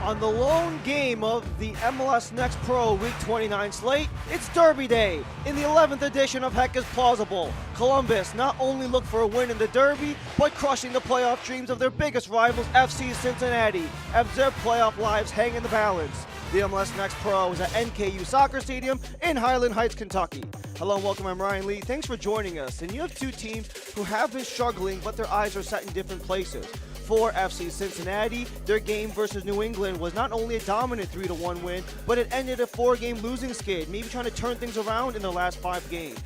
On the lone game of the MLS Next Pro Week 29 slate, it's Derby Day. In the 11th edition of Heck is Plausible, Columbus not only look for a win in the Derby, but crushing the playoff dreams of their biggest rivals, FC Cincinnati, as their playoff lives hang in the balance. The MLS Next Pro is at NKU Soccer Stadium in Highland Heights, Kentucky. Hello and welcome, I'm Ryan Lee. Thanks for joining us. And you have two teams who have been struggling, but their eyes are set in different places. For FC Cincinnati, their game versus New England was not only a dominant 3-1 win, but it ended a 4-game losing skid, maybe trying to turn things around in their last 5 games.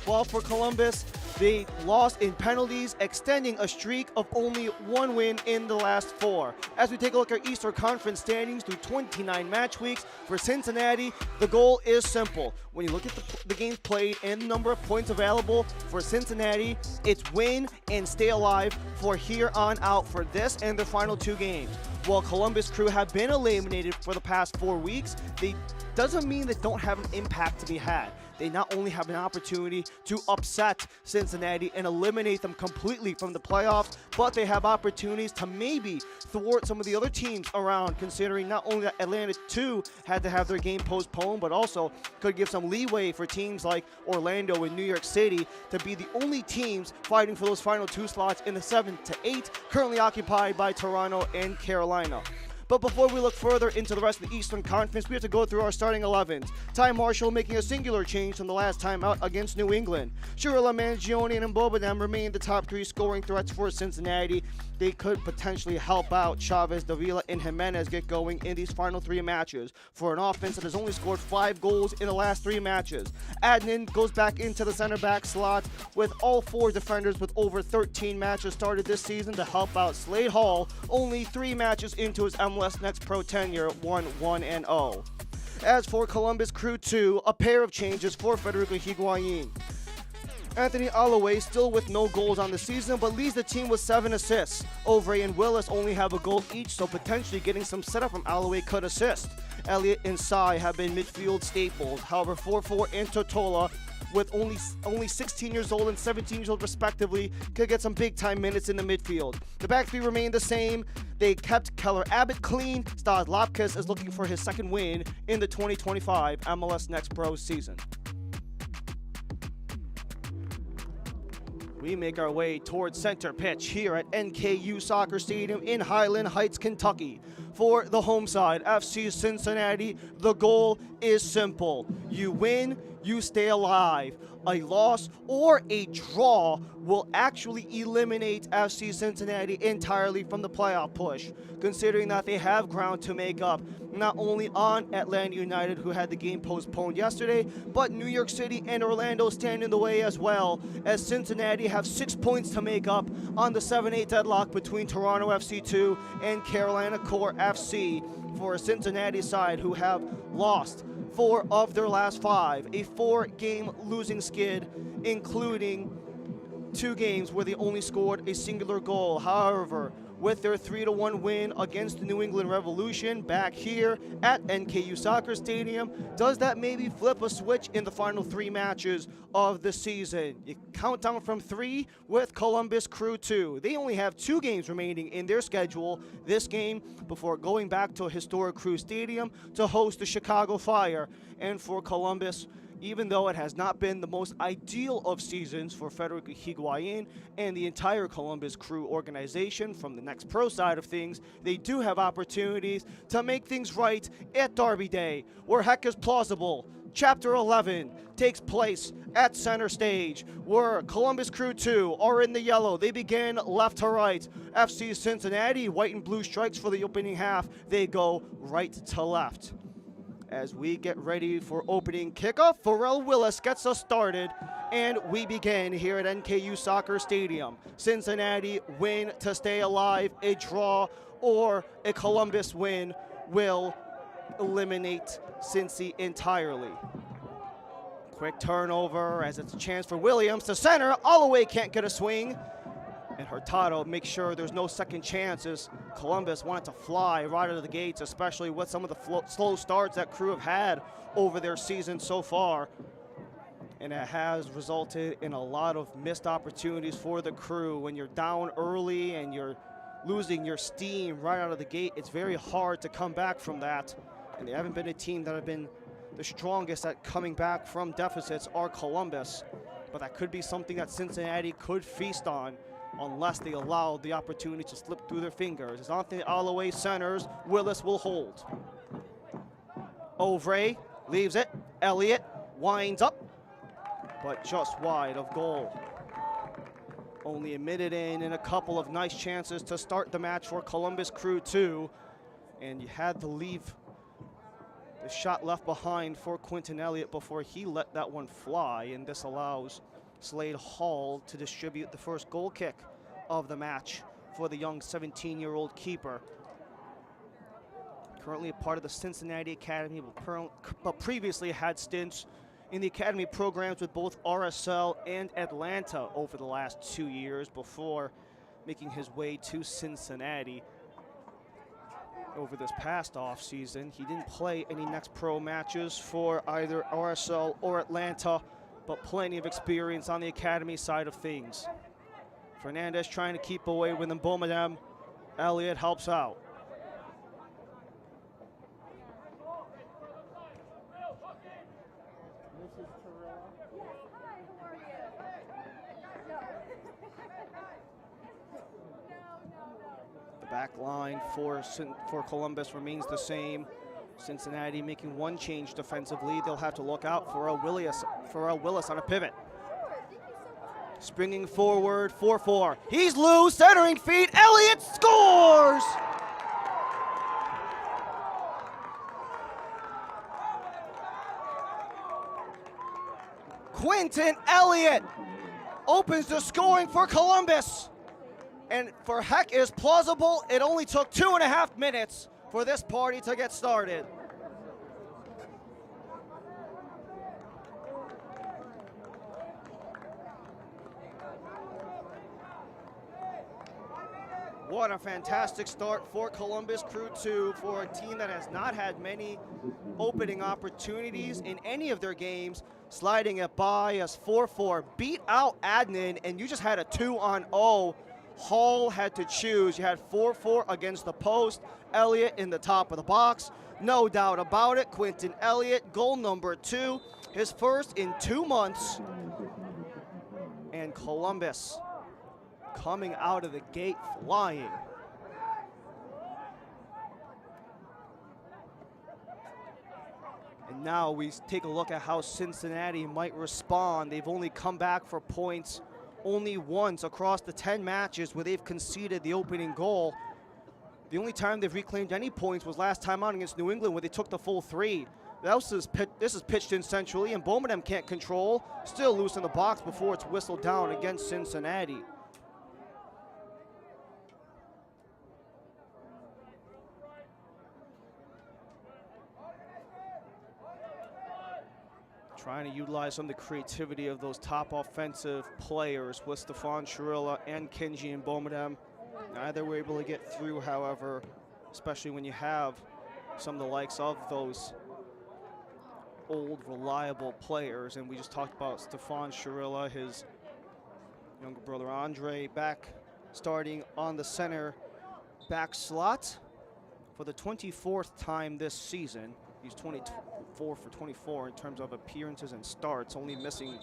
While for Columbus, they lost in penalties, extending a streak of only 1 win in the last 4. As we take a look at Eastern Conference standings through 29 match weeks, for Cincinnati, the goal is simple. When you look at the games played and the number of points available for Cincinnati, it's win and stay alive for here on out for this and their final 2 games. While Columbus Crew have been eliminated for the past 4 weeks, they doesn't mean they don't have an impact to be had. They not only have an opportunity to upset Cincinnati and eliminate them completely from the playoffs, but they have opportunities to maybe thwart some of the other teams around, considering not only that Atlanta 2 had to have their game postponed, but also could give some leeway for teams like Orlando and New York City to be the only teams fighting for those final 2 slots in the 7 to 8, currently occupied by Toronto and Carolina. But before we look further into the rest of the Eastern Conference, we have to go through our starting 11s. Ty Marshall making a singular change from the last time out against New England. Shirella Mangione and Mbobadem remain the top 3 scoring threats for Cincinnati. They could potentially help out Chavez, Davila, and Jimenez get going in these final 3 matches for an offense that has only scored 5 goals in the last 3 matches. Adnan goes back into the center back slot with all 4 defenders with over 13 matches started this season to help out Slade Hall, only 3 matches into his MLS Next Pro tenure, 1-1-0. As for Columbus Crew 2, a pair of changes for Federico Higuain. Anthony Alloway still with no goals on the season, but leads the team with 7 assists. Ovray and Willis only have a goal each, so potentially getting some setup from Alloway could assist. Elliott and Sai have been midfield staples. However, 4-4 and Tortola, with only 16 years old and 17 years old respectively, could get some big-time minutes in the midfield. The back 3 remain the same. They kept Keller Abbott clean. Stad Lopkis is looking for his 2nd win in the 2025 MLS Next Pro season. We make our way towards center pitch here at NKU Soccer Stadium in Highland Heights, Kentucky. For the home side, FC Cincinnati, the goal is simple. You win, you stay alive. A loss or a draw will actually eliminate FC Cincinnati entirely from the playoff push, considering that they have ground to make up, not only on Atlanta United, who had the game postponed yesterday, but New York City and Orlando stand in the way as well, as Cincinnati have 6 points to make up on the 7-8 deadlock between Toronto FC 2 and Carolina Core FC, for a Cincinnati side who have lost 4 of their last 5, a 4-game losing skid, including 2 games where they only scored a singular goal. However, with their 3-1 win against the New England Revolution back here at NKU Soccer Stadium, does that maybe flip a switch in the final 3 matches of the season? You count down from 3 with Columbus Crew 2. They only have 2 games remaining in their schedule this game before going back to historic Crew Stadium to host the Chicago Fire. And for Columbus, even though it has not been the most ideal of seasons for Federico Higuain and the entire Columbus Crew organization from the Next Pro side of things, they do have opportunities to make things right at Derby Day, where Heck is Plausible. Chapter 11 takes place at center stage, where Columbus Crew 2 are in the yellow. They begin left to right. FC Cincinnati, white and blue stripes for the opening half. They go right to left. As we get ready for opening kickoff, Pharrell Willis gets us started, and we begin here at NKU Soccer Stadium. Cincinnati win to stay alive, a draw or a Columbus win will eliminate Cincy entirely. Quick turnover as it's a chance for Williams to center. Alloway can't get a swing. And Hurtado makes sure there's no second chances. Columbus wanted to fly right out of the gates, especially with some of the slow starts that Crew have had over their season so far. And it has resulted in a lot of missed opportunities for the Crew. When you're down early and you're losing your steam right out of the gate, it's very hard to come back from that. And they haven't been a team that have been the strongest at coming back from deficits are Columbus. But that could be something that Cincinnati could feast on unless they allow the opportunity to slip through their fingers. As Anthony Alloway centers, Willis will hold. Ovray leaves it. Elliott winds up, but just wide of goal. Only a minute in and a couple of nice chances to start the match for Columbus Crew 2. And you had to leave the shot left behind for Quentin Elliott before he let that one fly, and this allows Slade Hall to distribute the first goal kick of the match for the young 17-year-old keeper. Currently a part of the Cincinnati Academy, but previously had stints in the academy programs with both RSL and Atlanta over the last 2 years before making his way to Cincinnati. Over this past offseason, he didn't play any Next Pro matches for either RSL or Atlanta, but plenty of experience on the academy side of things. Fernandez trying to keep away with Mbomedem. Elliott helps out. The back line for Columbus remains the same. Cincinnati making one change defensively. They'll have to look out for Willis on a pivot. Springing forward, 4-4. He's loose, centering feet. Elliott scores! Quentin Elliott opens the scoring for Columbus. And for heck is plausible, it only took 2.5 minutes for this party to get started. What a fantastic start for Columbus Crew 2, for a team that has not had many opening opportunities in any of their games, sliding it by as 4-4 beat out Adnan, and you just had a 2-on-0. Hall had to choose. You had 4-4 against the post. Elliott in the top of the box. No doubt about it. Quentin Elliott, goal number 2, his first in 2 months. And Columbus coming out of the gate flying. And now we take a look at how Cincinnati might respond. They've only come back for points only once across the 10 matches where they've conceded the opening goal. The only time they've reclaimed any points was last time out against New England, where they took the full 3. This is pitched in centrally, and Bowman can't control. Still loose in the box before it's whistled down against Cincinnati. Trying to utilize some of the creativity of those top offensive players with Stefan Chirilla and Kenji and Mbomedem. Neither were able to get through, however, especially when you have some of the likes of those old, reliable players. And we just talked about Stefan Chirilla, his younger brother Andre, back starting on the center back slot for the 24th time this season. He's 24 for 24 in terms of appearances and starts. Only missing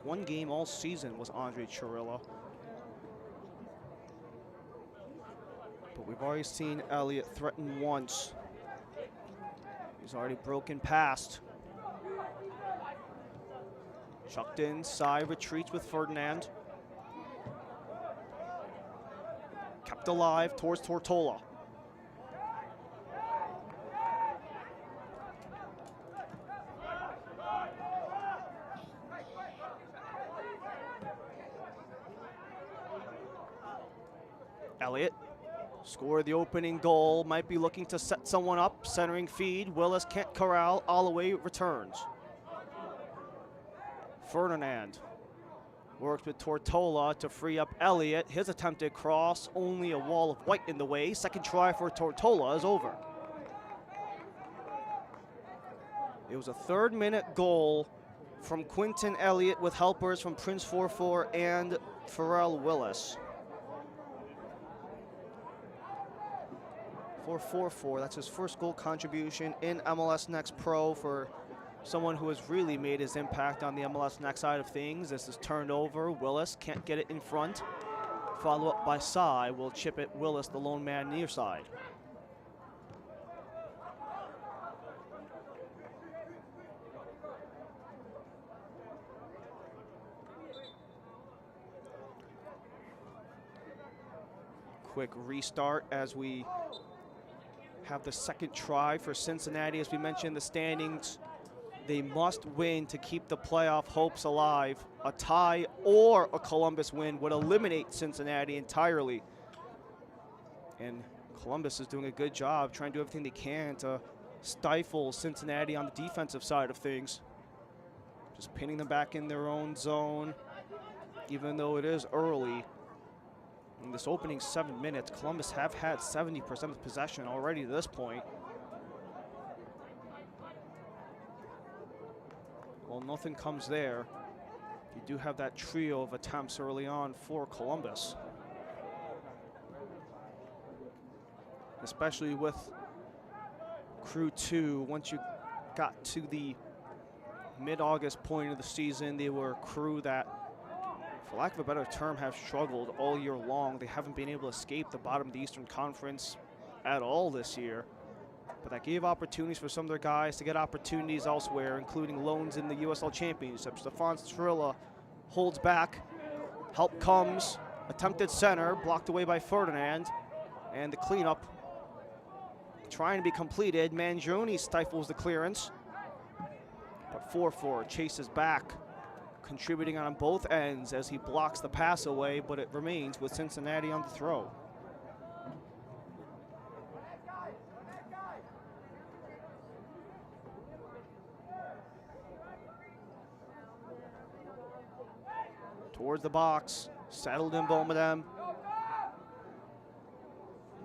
one game all season was Andre Chirilla. But we've already seen Elliott threaten once. He's already broken past. Chucked inside, retreats with Ferdinand. Kept alive towards Tortola. Elliott scored the opening goal, might be looking to set someone up, centering feed. Willis can't corral, Alloway returns. Ferdinand works with Tortola to free up Elliott. His attempted cross, only a wall of white in the way. Second try for Tortola is over. It was a 3rd-minute goal from Quentin Elliott with helpers from Prince 4-4 and Pharrell Willis. for 4-4. That's his first goal contribution in MLS Next Pro for someone who has really made his impact on the MLS Next side of things. This is turned over. Willis can't get it in front. Follow up by Sy. Will chip it. Willis, the lone man near side. Quick restart as we have the second try for Cincinnati. As we mentioned, the standings, they must win to keep the playoff hopes alive. A tie or a Columbus win would eliminate Cincinnati entirely. And Columbus is doing a good job trying to do everything they can to stifle Cincinnati on the defensive side of things. Just pinning them back in their own zone, even though it is early. In this opening 7 minutes, Columbus have had 70% of possession already to this point. Well, nothing comes there. You do have that trio of attempts early on for Columbus. Especially with Crew 2, once you got to the mid-August point of the season, they were a crew that, for lack of a better term, have struggled all year long. They haven't been able to escape the bottom of the Eastern Conference at all this year. But that gave opportunities for some of their guys to get opportunities elsewhere, including loans in the USL Championship. Stefan Strilla holds back. Help comes. Attempted center, blocked away by Ferdinand. And the cleanup trying to be completed. Mangione stifles the clearance. But 4-4 chases back, contributing on both ends as he blocks the pass away, but it remains with Cincinnati on the throw. Towards the box, settled in Boumedem.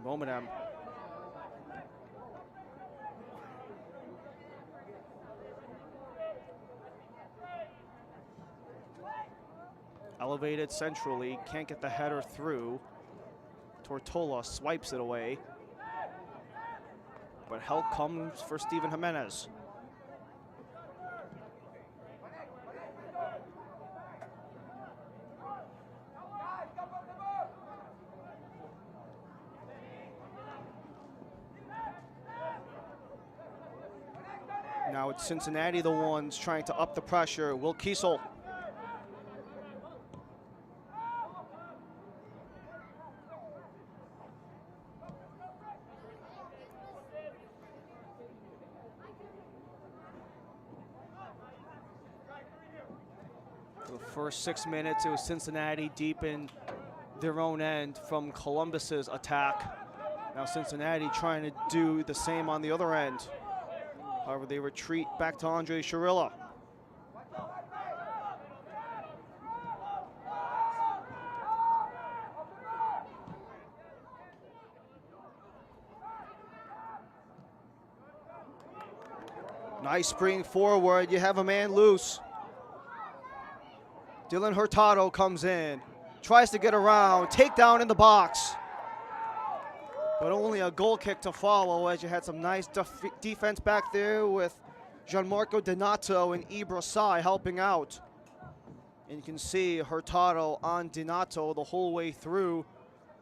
Boumedem. Elevated centrally, can't get the header through. Tortola swipes it away. But help comes for Steven Jimenez. Now it's Cincinnati the ones trying to up the pressure. Will Kiesel. For the first 6 minutes, it was Cincinnati deep in their own end from Columbus's attack. Now Cincinnati trying to do the same on the other end. However, they retreat back to Andre Chirilla. Nice spring forward. You have a man loose. Dylan Hurtado comes in, tries to get around, takedown in the box. But only a goal kick to follow, as you had some nice defense back there with Gianmarco Donato and Ibra Sy helping out. And you can see Hurtado on Donato the whole way through.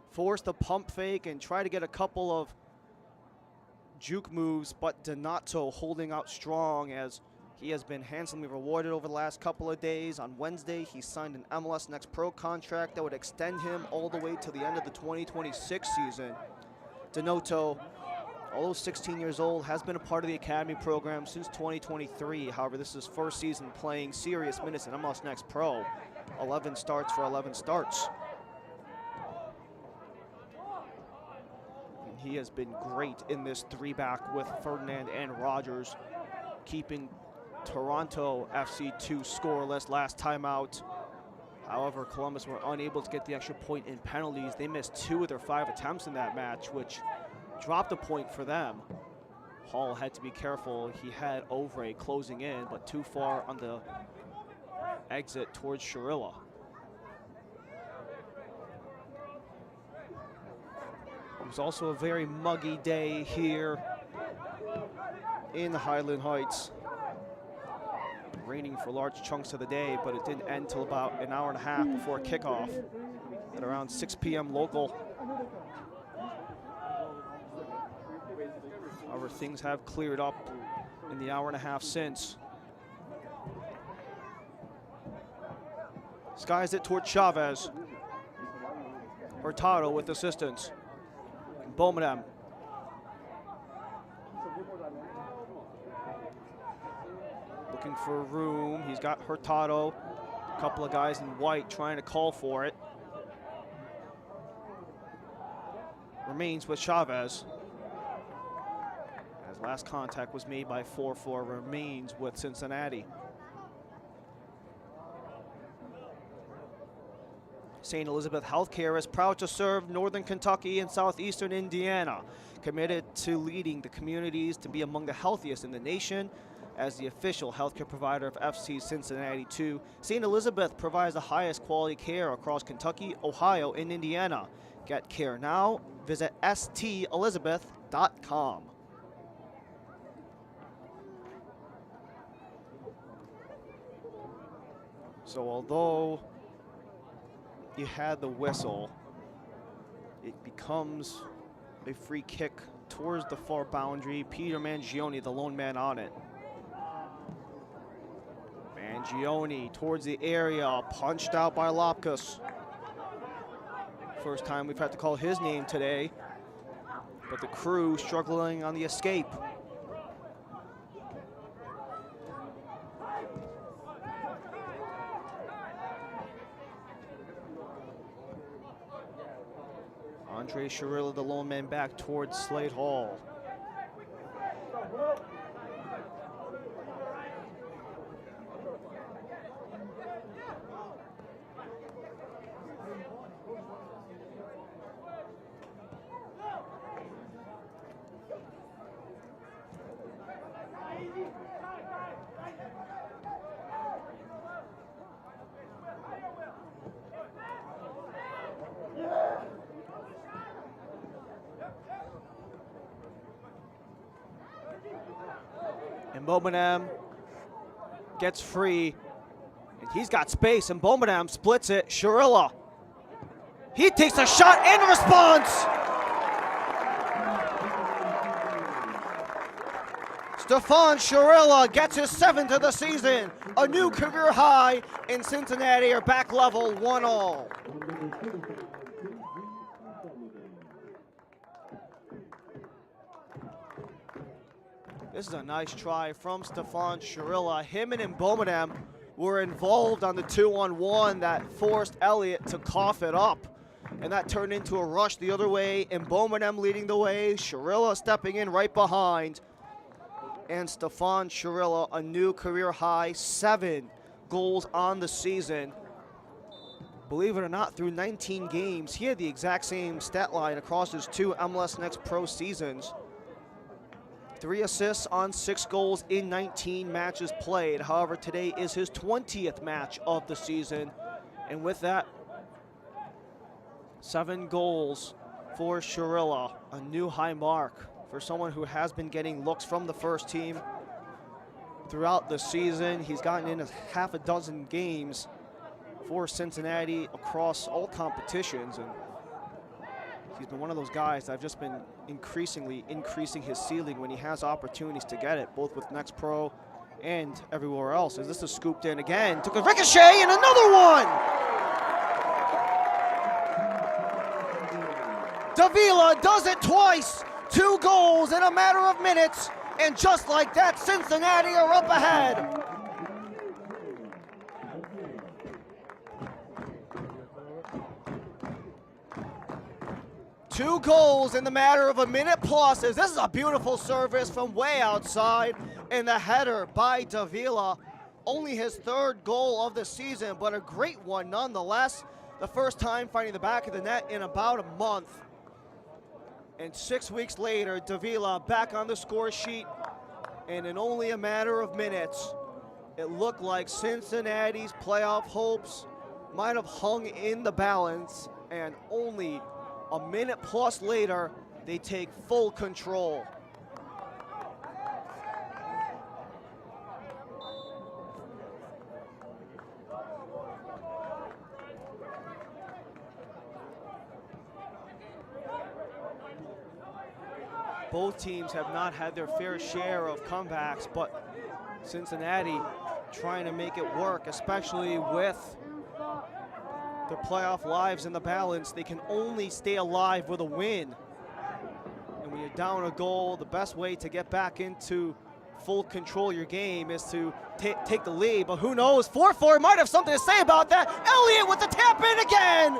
Forced a pump fake and try to get a couple of juke moves, but Donato holding out strong as he has been handsomely rewarded over the last couple of days. On Wednesday, he signed an MLS Next Pro contract that would extend him all the way to the end of the 2026 season. Donato, although 16 years old, has been a part of the academy program since 2023. However, this is his first season playing serious minutes in MLS Next Pro. 11 starts for 11 starts. And he has been great in this three-back with Ferdinand and Rogers, keeping Toronto FC2 scoreless last time out. However, Columbus were unable to get the extra point in penalties. They missed 2 of their 5 attempts in that match, which dropped a point for them. Hall had to be careful. He had Ovray closing in, but too far on the exit towards Chirilla. It was also a very muggy day here in Highland Heights. Raining for large chunks of the day, but it didn't end till about an hour and a half before kickoff at around 6 p.m. local. However, things have cleared up in the hour and a half since. Skies it towards Chavez. Hurtado with assistance. Bowman. Looking for room. He's got Hurtado. A couple of guys in white trying to call for it. Remains with Chavez. As last contact was made by 4-4, remains with Cincinnati. St. Elizabeth Healthcare is proud to serve Northern Kentucky and Southeastern Indiana, committed to leading the communities to be among the healthiest in the nation. As the official healthcare provider of FC Cincinnati 2, St. Elizabeth provides the highest quality care across Kentucky, Ohio, and Indiana. Get care now. Visit stelizabeth.com. So although you had the whistle, it becomes a free kick towards the far boundary. Peter Mangione, the lone man on it. Mangione towards the area, punched out by Lopkus. First time we've had to call his name today, but the crew struggling on the escape. Andre Sharilla, the lone man, back towards Slade Hall. And Bowman gets free, and he's got space, and Bowman splits it. Sharilla, he takes a shot in response. Stefan Sharilla gets his 7th of the season, a new career high, and Cincinnati are back level 1-1. This is a nice try from Stefan Sharilla. Him and Mbominem were involved on the 2-on-1 that forced Elliott to cough it up. And that turned into a rush the other way. Mbominem leading the way. Sharilla stepping in right behind. And Stefan Sharilla, a new career high, 7 goals on the season. Believe it or not, through 19 games, he had the exact same stat line across his 2 MLS Next Pro seasons. 3 assists on 6 goals in 19 matches played. However, today is his 20th match of the season. And with that, 7 goals for Sharilla, a new high mark for someone who has been getting looks from the first team throughout the season. He's gotten in half a dozen games for Cincinnati across all competitions. And he's been one of those guys that have just been increasing his ceiling when he has opportunities to get it, both with Next Pro and everywhere else. As this is scooped in again, took a ricochet and another one! Davila does it twice, 2 goals in a matter of minutes, and just like that, Cincinnati are up ahead. Two goals in the matter of a minute plus. This is a beautiful service from way outside, and the header by Davila. Only his 3rd goal of the season, but a great one nonetheless. The first time finding the back of the net in about a month. And 6 weeks later, Davila back on the score sheet, and in only a matter of minutes, it looked like Cincinnati's playoff hopes might have hung in the balance, and only A minute plus later, they take full control. Both teams have not had their fair share of comebacks, but Cincinnati trying to make it work, especially with their playoff lives in the balance. They can only stay alive with a win. And when you're down a goal, the best way to get back into full control of your game is to take the lead. But who knows, 4-4 might have something to say about that. Elliott with the tap in again.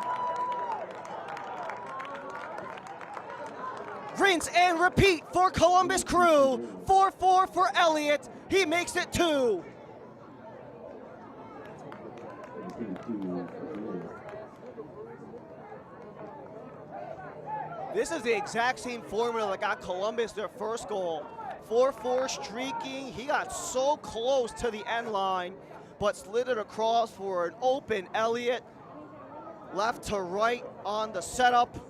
Rinse and repeat for Columbus Crew. 4-4 for Elliott. He makes it 2. This is the exact same formula that got Columbus their first goal. 4-4 streaking. He got so close to the end line, but slid it across for an open Elliott. Left to right on the setup.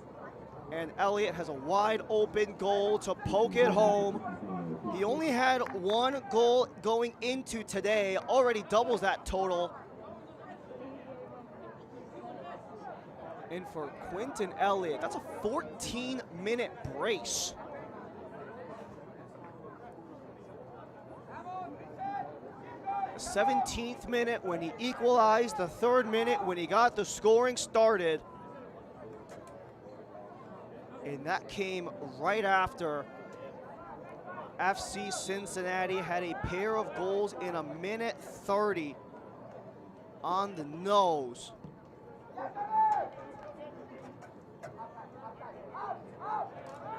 And Elliott has a wide open goal to poke it home. He only had 1 goal going into today, already doubles that total. And for Quentin Elliott, that's a 14-minute brace. The 17th minute when he equalized, the 3rd minute when he got the scoring started. And that came right after FC Cincinnati had a pair of goals in a minute 30 on the nose.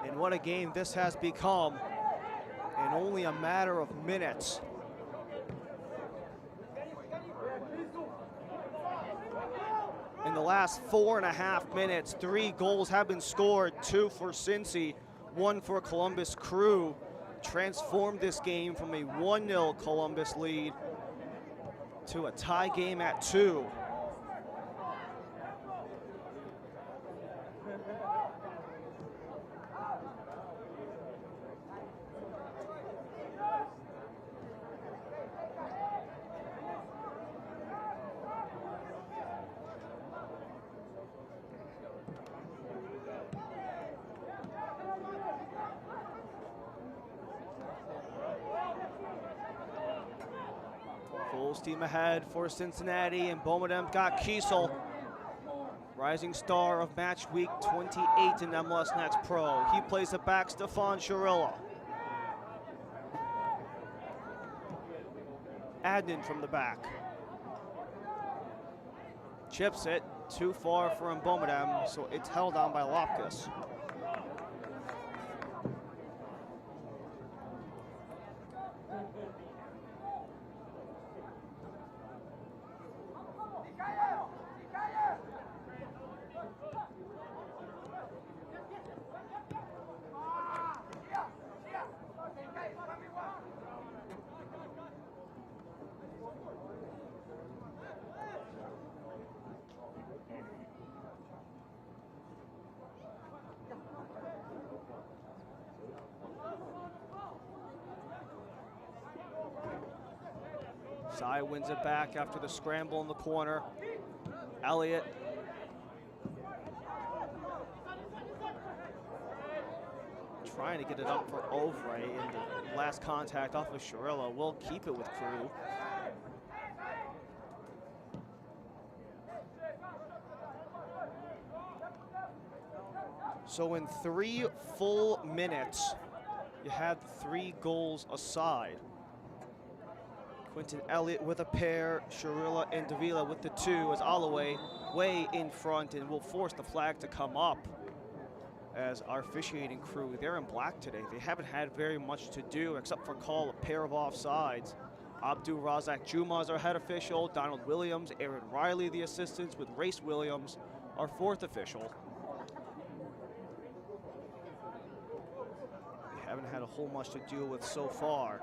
And what a game this has become in only a matter of minutes. In the last 4.5 minutes, 3 goals have been scored, 2 for Cincy, 1 for Columbus Crew. Transformed this game from a 1-0 Columbus lead to a tie game at 2. Full steam ahead for Cincinnati, and Bomedem got Kiesel, rising star of match week 28 in MLS Next Pro. He plays it back, Stefan Sharilla. Adnan from the back. Chips it, too far for Bomedem, so it's held on by Loftus. Sai wins it back after the scramble in the corner. Elliott. Trying to get it up for Ovre, and the last contact off of Sharilla will keep it with Crew. So in 3 full minutes, you had 3 goals aside. Quentin Elliott with a pair, Sharilla and Davila with the 2 as Alloway way in front and will force the flag to come up as our officiating crew, they're in black today. They haven't had very much to do except for call a pair of offsides. Abdul Razak Juma is our head official, Donald Williams, Aaron Riley the assistants, with Race Williams our 4th official. They haven't had a whole much to deal with so far,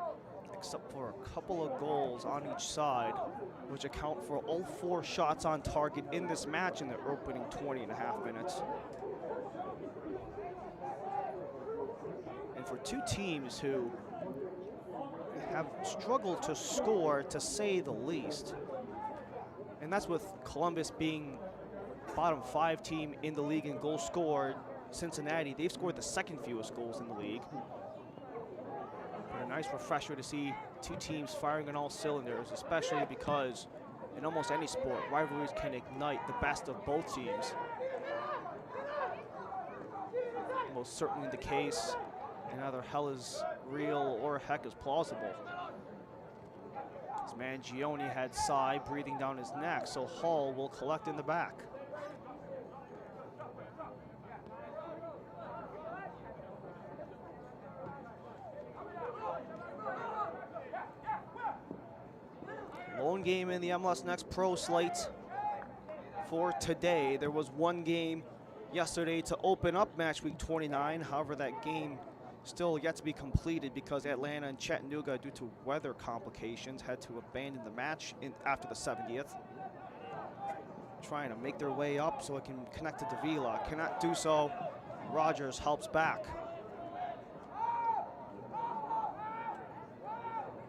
except for a couple of goals on each side, which account for all 4 shots on target in this match in the opening 20.5 minutes. for two teams who have struggled to score, to say the least. And that's with Columbus being bottom 5 team in the league in goals scored. Cincinnati, they've scored the second fewest goals in the league. But a nice refresher to see two teams firing on all cylinders, especially because in almost any sport, rivalries can ignite the best of both teams. Most certainly the case, and either hell is real or heck is plausible. As Mangione had Cy breathing down his neck, so Hall will collect in the back. Lone game in the MLS Next Pro slate for today. There was one game yesterday to open up match week 29. However, that game still yet to be completed because Atlanta and Chattanooga, due to weather complications, had to abandon the match after the 70th. Trying to make their way up so it can connect to Davila. Cannot do so. Rogers helps back.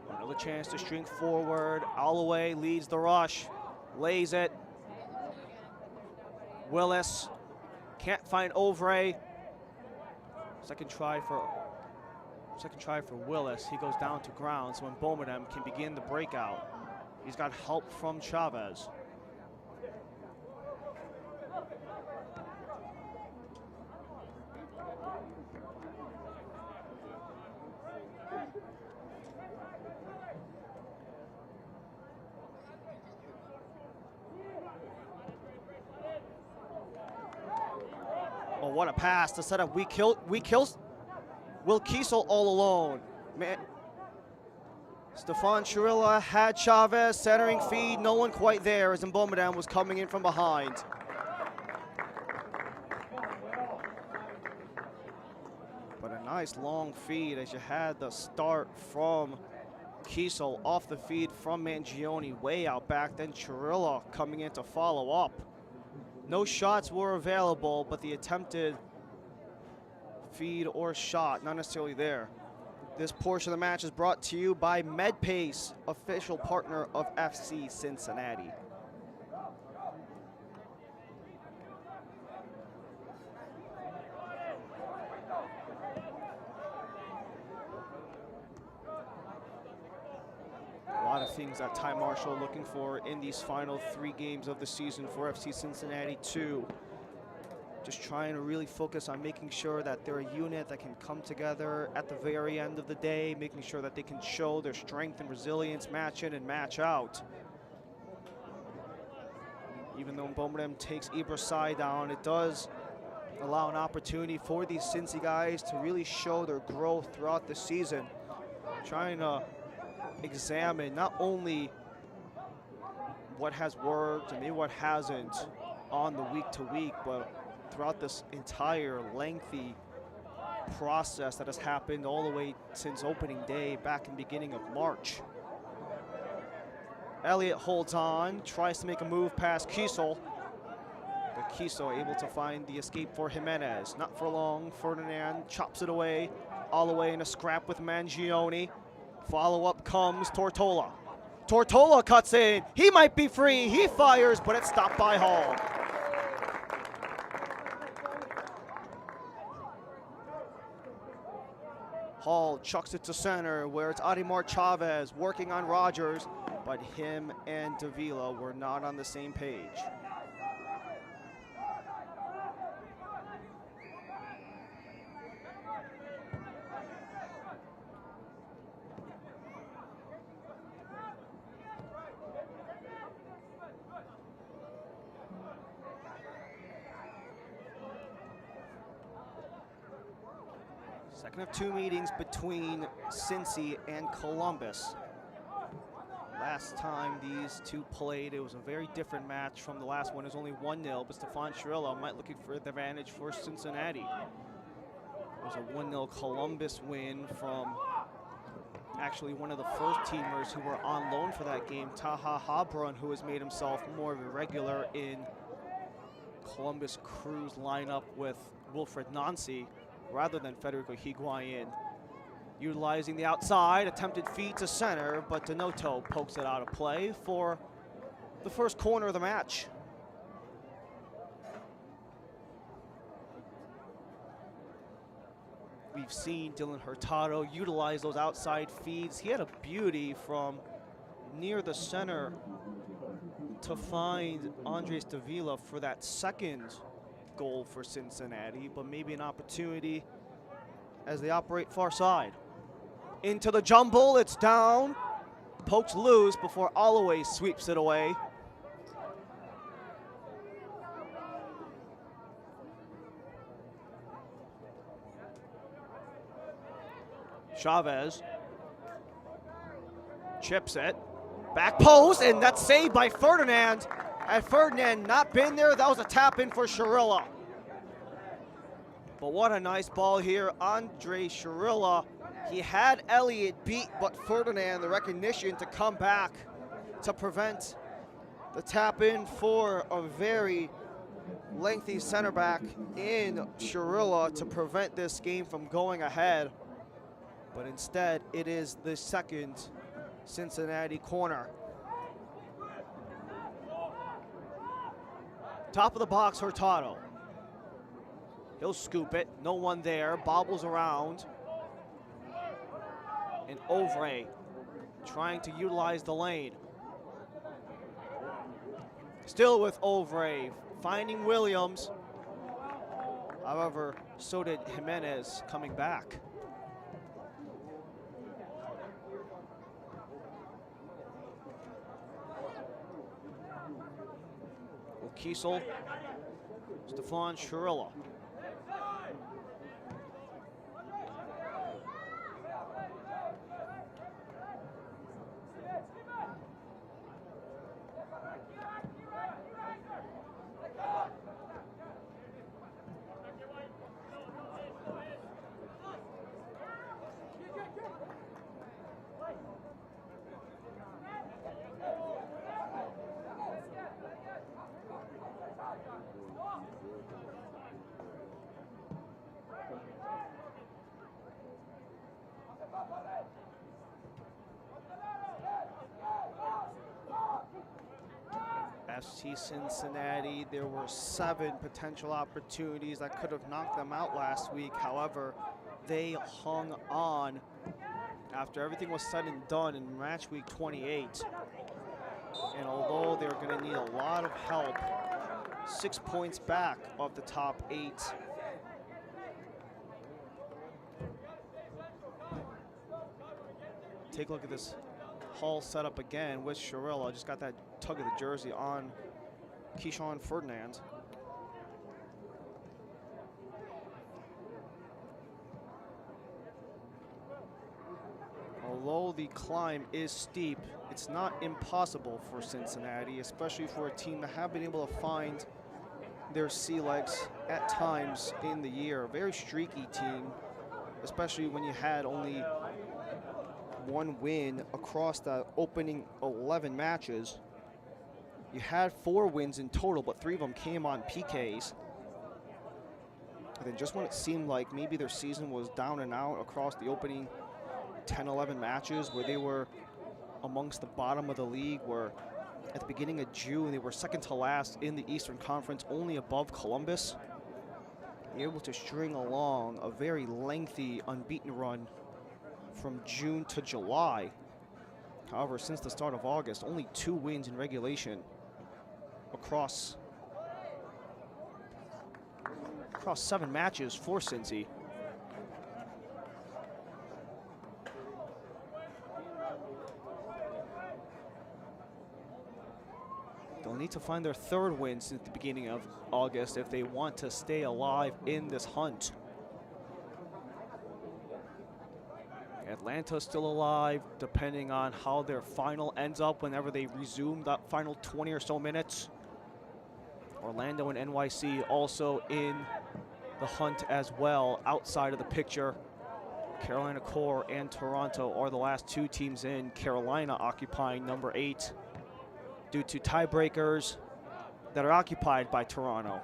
Another chance to string forward. Alloway leads the rush. Lays it. Willis can't find Ovray. Second try for Willis. He goes down to ground, so Mbomidem can begin the breakout. He's got help from Chavez. Oh, what a pass to set up. We kills Will Kiesel all alone. Man, Stefan Chirilla had Chavez centering feed. No one quite there as Mbomidem was coming in from behind. But a nice long feed as you had the start from Kiesel off the feed from Mangione way out back. Then Chirilla coming in to follow up. No shots were available, but the attempted feed or shot, not necessarily there. This portion of the match is brought to you by MedPace, official partner of FC Cincinnati. A lot of things that Ty Marshall looking for in these final 3 games of the season for FC Cincinnati 2. Just trying to really focus on making sure that they're a unit that can come together at the very end of the day, making sure that they can show their strength and resilience match in and match out. Even though Mbomidem takes Ibra's side down, it does allow an opportunity for these Cincy guys to really show their growth throughout the season. Trying to examine not only what has worked and maybe what hasn't on the week-to-week, but throughout this entire lengthy process that has happened all the way since opening day back in the beginning of March. Elliott holds on, tries to make a move past Kiesel, but Kiesel able to find the escape for Jimenez. Not for long, Ferdinand chops it away, all the way in a scrap with Mangione. Follow-up comes Tortola. Tortola cuts in, he might be free, he fires, but it's stopped by Hall. Hall chucks it to center where it's Ademar Chavez working on Rogers, but him and Davila were not on the same page. Second of 2 meetings between Cincy and Columbus. Last time these two played, it was a very different match from the last one. It was only 1-0, but Stefan Chirilla might looking for the advantage for Cincinnati. It was a 1-0 Columbus win from actually one of the first teamers who were on loan for that game, Taha Habron, who has made himself more of a regular in Columbus Crew's lineup with Wilfred Nancy rather than Federico Higuain Utilizing the outside, attempted feed to center, but Donato pokes it out of play for the first corner of the match. We've seen Dylan Hurtado utilize those outside feeds. He had a beauty from near the center to find Andres Davila for that second goal for Cincinnati, but maybe an opportunity as they operate far side. Into the jumble, it's down. Pokes loose before Alloway sweeps it away. Chavez chips it. Back post, and that's saved by Ferdinand. Had Ferdinand not been there, that was a tap in for Shirilla. But what a nice ball here. Andre Shirilla, he had Elliott beat, but Ferdinand, the recognition to come back to prevent the tap in for a very lengthy center back in Shirilla to prevent this game from going ahead. But instead, it is the second Cincinnati corner. Top of the box, Hurtado. He'll scoop it, no one there, bobbles around. And Ovray trying to utilize the lane. Still with Ovray, finding Williams. However, so did Jimenez coming back. Kiesel, Stefan Shirilla. FC Cincinnati, there were 7 potential opportunities that could have knocked them out last week. However, they hung on after everything was said and done in match week 28. And although they're going to need a lot of help, 6 points back of the top 8. Take a look at this Hall setup again with Shirilla. Just got that tug of the jersey on Keyshawn Ferdinand. Although the climb is steep, it's not impossible for Cincinnati, especially for a team that have been able to find their sea legs at times in the year. A very streaky team, especially when you had only 1 win across the opening 11 matches. You had 4 wins in total, but 3 of them came on PKs. And then just when it seemed like maybe their season was down and out across the opening 10, 11 matches, where they were amongst the bottom of the league, where at the beginning of June they were second to last in the Eastern Conference, only above Columbus. You're able to string along a very lengthy unbeaten run from June to July. However, since the start of August, only 2 wins in regulation across 7 matches for Cincy. They'll need to find their 3rd win since the beginning of August if they want to stay alive in this hunt. Atlanta's still alive, depending on how their final ends up whenever they resume that final 20 or so minutes. Orlando and NYC also in the hunt as well, outside of the picture. Carolina Core and Toronto are the last 2 teams in, Carolina occupying number 8 due to tiebreakers that are occupied by Toronto.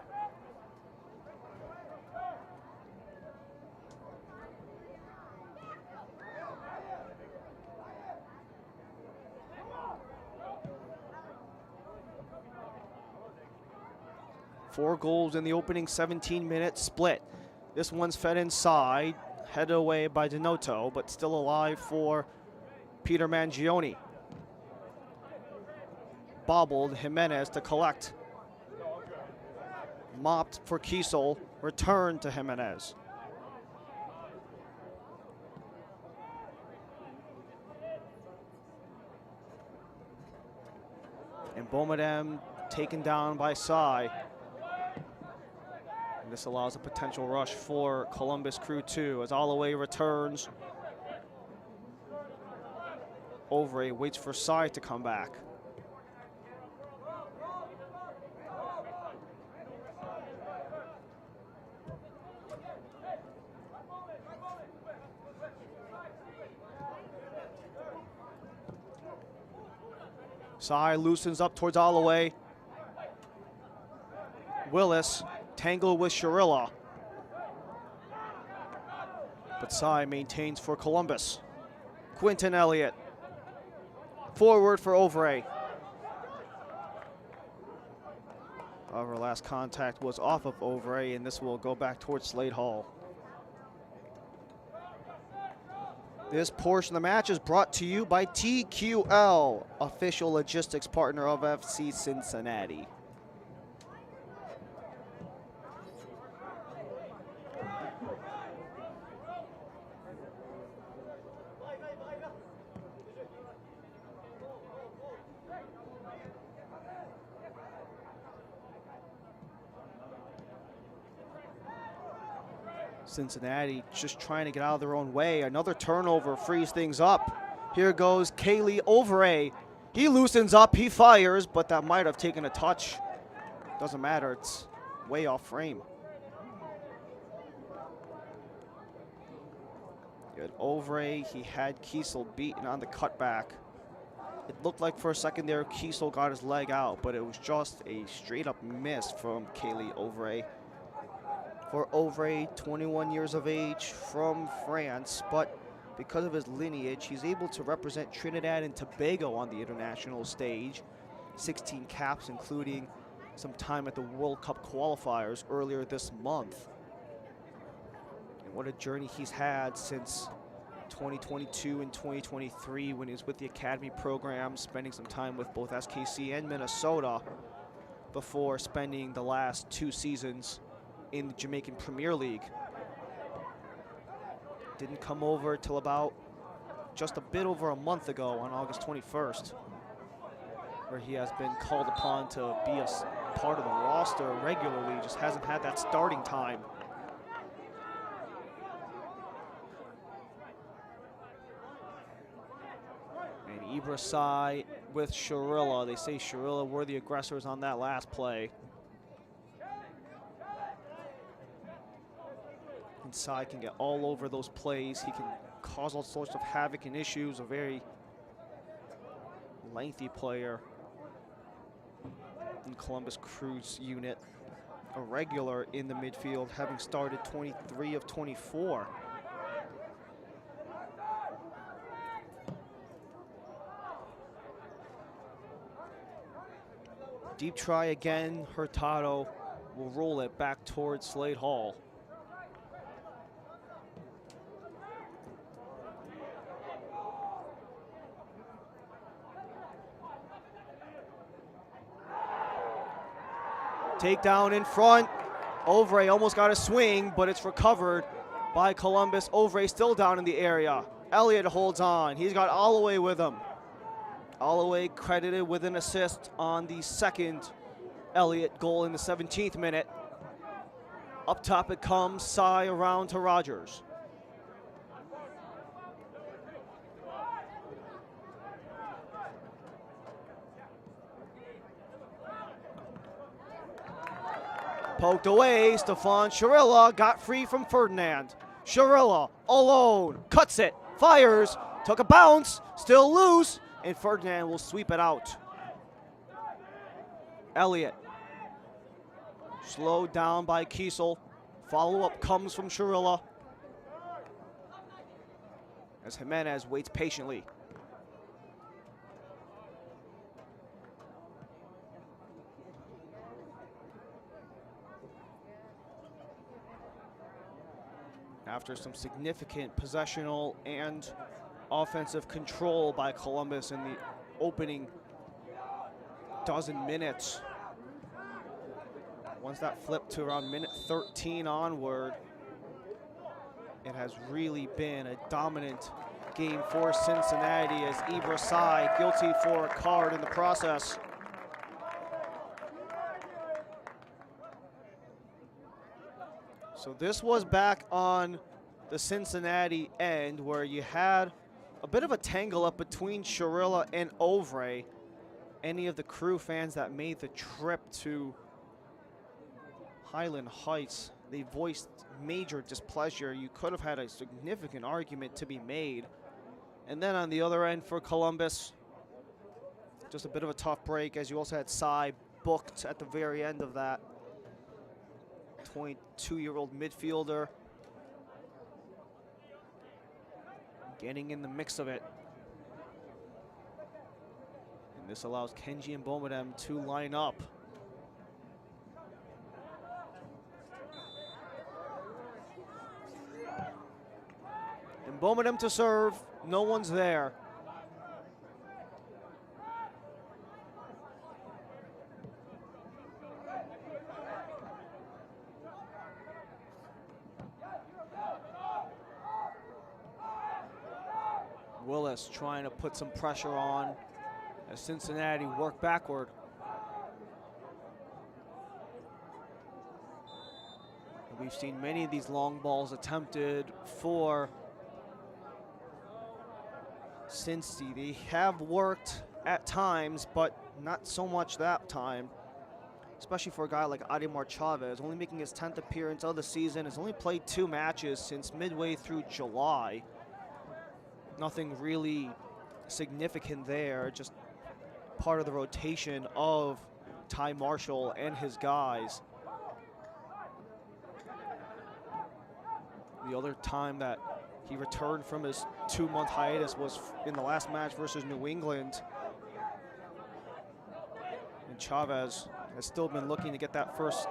4 goals in the opening 17-minute split. This one's fed inside, headed away by Donato, but still alive for Peter Mangione. Bobbled, Jimenez to collect. Mopped for Kiesel, returned to Jimenez. And Bomadem taken down by Sai. And this allows a potential rush for Columbus Crew 2 as Holloway returns. Ovray waits for Sai to come back. Sai loosens up towards Holloway. Willis tangled with Sharilla. But Sai maintains for Columbus. Quinton Elliott. Forward for Ovray. Our last contact was off of Ovray, and this will go back towards Slade Hall. This portion of the match is brought to you by TQL, official logistics partner of FC Cincinnati. Cincinnati just trying to get out of their own way. Another turnover frees things up. Here goes Kaylee Ovray. He loosens up, he fires, but that might have taken a touch. Doesn't matter, it's way off frame. Good Ovray, he had Kiesel beaten on the cutback. It looked like for a second there Kiesel got his leg out, but it was just a straight up miss from Kaylee Ovray. For Ovray, 21 years of age, from France, but because of his lineage, he's able to represent Trinidad and Tobago on the international stage. 16 caps, including some time at the World Cup qualifiers earlier this month. And what a journey he's had since 2022 and 2023 when he was with the academy program, spending some time with both SKC and Minnesota before spending the last 2 seasons in the Jamaican Premier League. Didn't come over till about just a bit over a month ago on August 21st, where he has been called upon to be a part of the roster regularly, just hasn't had that starting time. And Ibrasai with Sharilla. They say Sharilla were the aggressors on that last play. Sai can get all over those plays. He can cause all sorts of havoc and issues. A very lengthy player in Columbus Crew's unit. A regular in the midfield, having started 23 of 24. Deep try again. Hurtado will roll it back towards Slade Hall. Takedown in front. Ovray almost got a swing, but it's recovered by Columbus. Ovray still down in the area. Elliott holds on. He's got Holloway with him. Holloway credited with an assist on the second Elliott goal in the 17th minute. Up top it comes. Sai around to Rogers. Poked away, Stefan Sharilla got free from Ferdinand. Sharilla alone, cuts it, fires, took a bounce, still loose, and Ferdinand will sweep it out. Elliott, slowed down by Kiesel. Follow-up comes from Sharilla as Jimenez waits patiently. after some significant possessional and offensive control by Columbus in the opening dozen minutes. Once that flipped to around minute 13 onward, it has really been a dominant game for Cincinnati, as Ibra Sai guilty for a card in the process. So this was back on the Cincinnati end, where you had a bit of a tangle up between Shirilla and Ovray. Any of the Crew fans that made the trip to Highland Heights, they voiced major displeasure. You could have had a significant argument to be made. And then on the other end for Columbus, just a bit of a tough break, as you also had Sai booked at the very end of that. 22-year-old midfielder getting in the mix of it. And this allows Kenji and Bomedem to line up. And Bomedem to serve, no one's there. Willis trying to put some pressure on as Cincinnati work backward. And we've seen many of these long balls attempted for Cincy. They have worked at times, but not so much that time, especially for a guy like Ademar Chavez, only making his 10th appearance of the season. Has only played 2 matches since midway through July. Nothing really significant there, just part of the rotation of Ty Marshall and his guys. The other time that he returned from his 2-month hiatus was in the last match versus New England. And Chavez has still been looking to get that first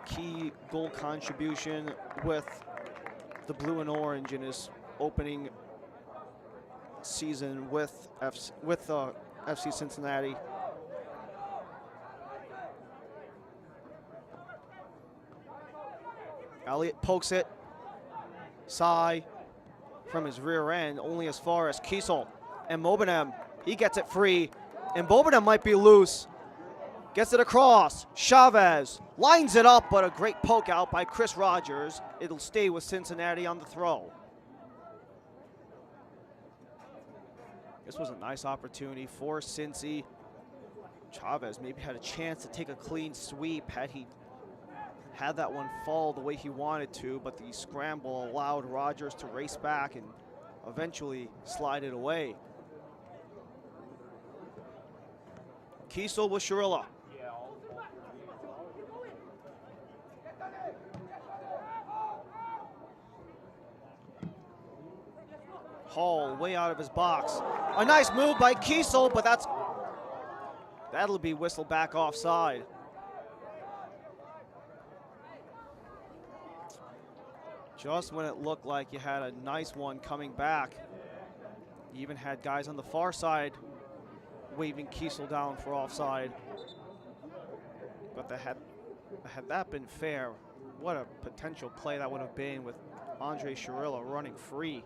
key goal contribution with the blue and orange in his opening season with FC Cincinnati. Elliott pokes it. Sai from his rear end, only as far as Kiesel. And Bomedem, he gets it free. And Bomedem might be loose. Gets it across. Chavez lines it up, but a great poke out by Chris Rogers. It'll stay with Cincinnati on the throw. This was a nice opportunity for Cincy. Chavez maybe had a chance to take a clean sweep had he had that one fall the way he wanted to, but the scramble allowed Rogers to race back and eventually slide it away. Kiesel with Shirilla. Hall way out of his box. A nice move by Kiesel, but that'll be whistled back offside. Just when it looked like you had a nice one coming back, you even had guys on the far side waving Kiesel down for offside. But had that been fair, what a potential play that would have been with Andre Shirilla running free.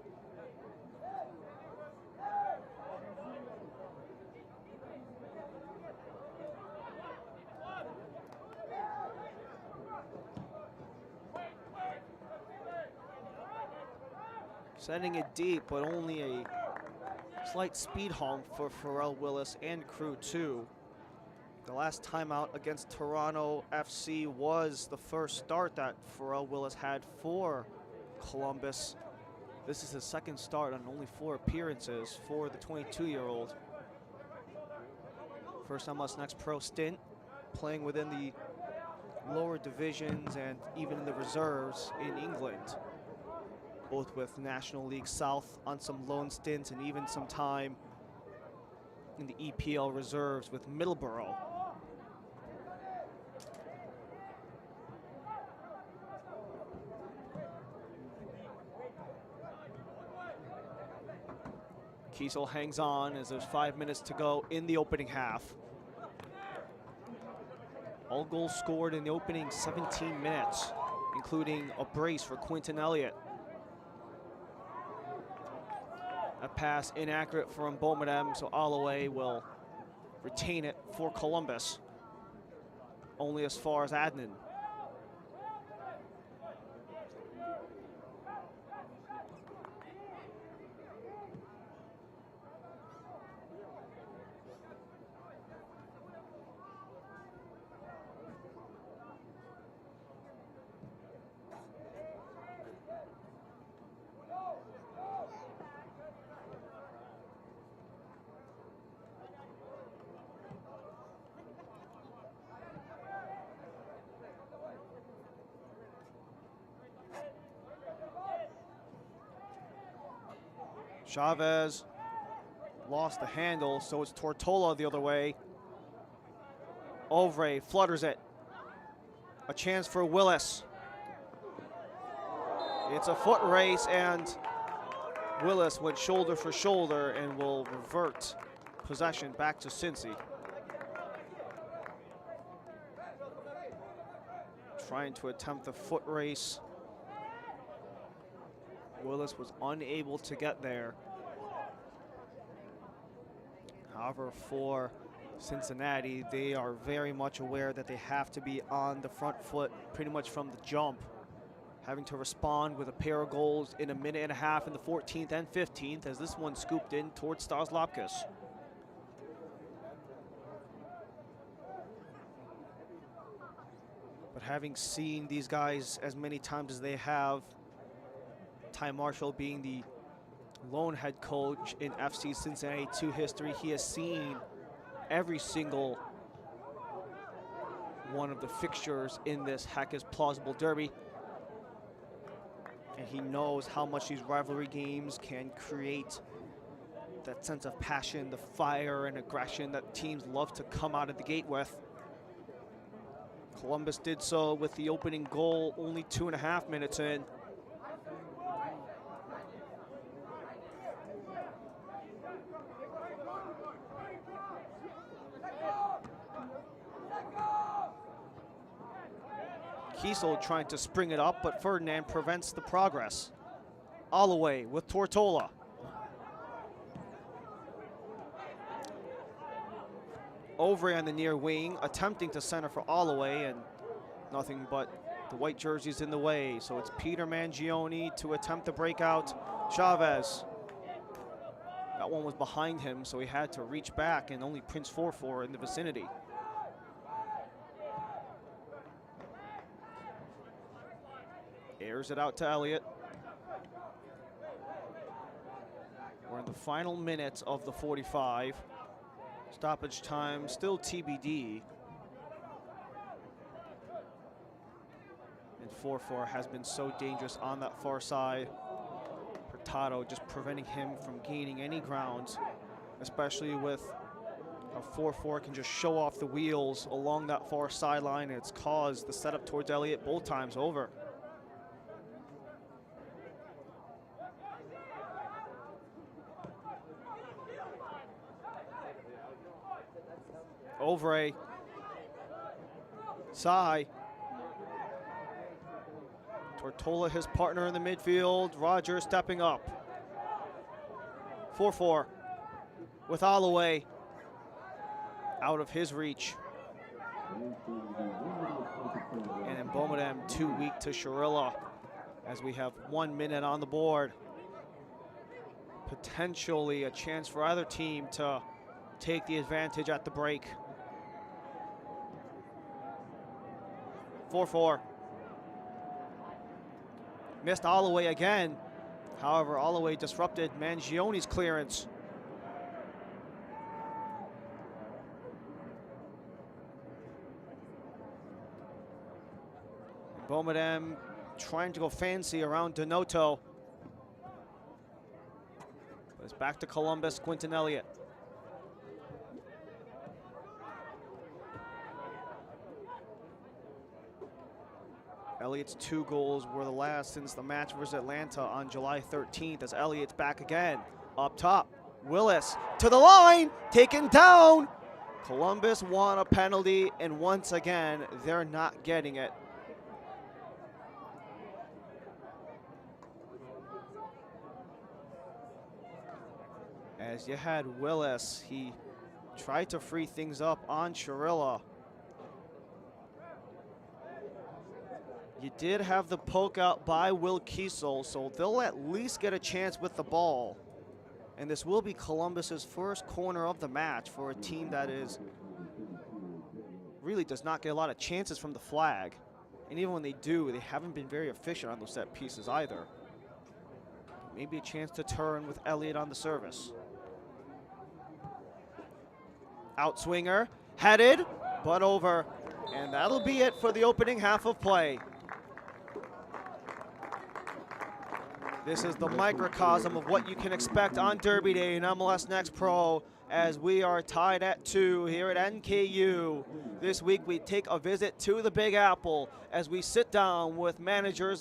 Sending it deep, but only a slight speed hump for Pharrell Willis and Crew 2. The last time out against Toronto FC was the first start that Pharrell Willis had for Columbus. This is his second start on only 4 appearances for the 22-year-old. First MLS Next Pro stint, playing within the lower divisions and even in the reserves in England, both with National League South on some loan stints and even some time in the EPL reserves with Middlesbrough. Kiesel hangs on as there's 5 minutes to go in the opening half. All goals scored in the opening 17 minutes, including a brace for Quinton Elliott. A pass inaccurate from Mbomidem, so Holloway will retain it for Columbus. Only as far as Adnan. Chavez lost the handle, so it's Tortola the other way. Ovre flutters it. A chance for Willis. It's a foot race, and Willis went shoulder for shoulder and will revert possession back to Cincy. Trying to attempt the foot race. Willis was unable to get there. However, for Cincinnati, they are very much aware that they have to be on the front foot pretty much from the jump, having to respond with a pair of goals in a minute and a half in the 14th and 15th, as this one scooped in towards Stas Lapkus. But having seen these guys as many times as they have, Ty Marshall being the lone head coach in FC Cincinnati 2 history, he has seen every single one of the fixtures in this Heck is Plausible Derby. And he knows how much these rivalry games can create that sense of passion, the fire and aggression that teams love to come out of the gate with. Columbus did so with the opening goal only 2.5 minutes in. Kiesel trying to spring it up, but Ferdinand prevents the progress. Holloway with Tortola. Over on the near wing, attempting to center for Holloway, and nothing but the white jerseys in the way. So it's Peter Mangione to attempt the breakout. Chavez. That one was behind him, so he had to reach back, and only Prince 4-4 in the vicinity. Airs it out to Elliott. We're in the final minutes of the 45. Stoppage time still TBD. And 4-4 has been so dangerous on that far side. Hurtado just preventing him from gaining any ground, especially with a 4-4 can just show off the wheels along that far sideline, and it's caused the setup towards Elliott both times over. Ovre, Sai, Tortola, his partner in the midfield. Rogers stepping up. 4-4 with Holloway out of his reach. And Mbomidem too weak to Sharilla, as we have 1 minute on the board. Potentially a chance for either team to take the advantage at the break. 4-4. Missed Holloway again. However, Holloway disrupted Mangione's clearance. Mbomidem trying to go fancy around Donato. But it's back to Columbus, Quinton Elliott. Elliott's 2 goals were the last since the match versus Atlanta on July 13th, as Elliott's back again, up top. Willis to the line, taken down. Columbus won a penalty, and once again, they're not getting it. As you had Willis, he tried to free things up on Chirilla. You did have the poke out by Will Kiesel, so they'll at least get a chance with the ball. And this will be Columbus's first corner of the match for a team that really does not get a lot of chances from the flag. And even when they do, they haven't been very efficient on those set pieces either. Maybe a chance to turn with Elliott on the service. Outswinger, headed, but over. And that'll be it for the opening half of play. This is the microcosm of what you can expect on Derby Day in MLS Next Pro, as we are tied at 2 here at NKU. This week we take a visit to the Big Apple as we sit down with manager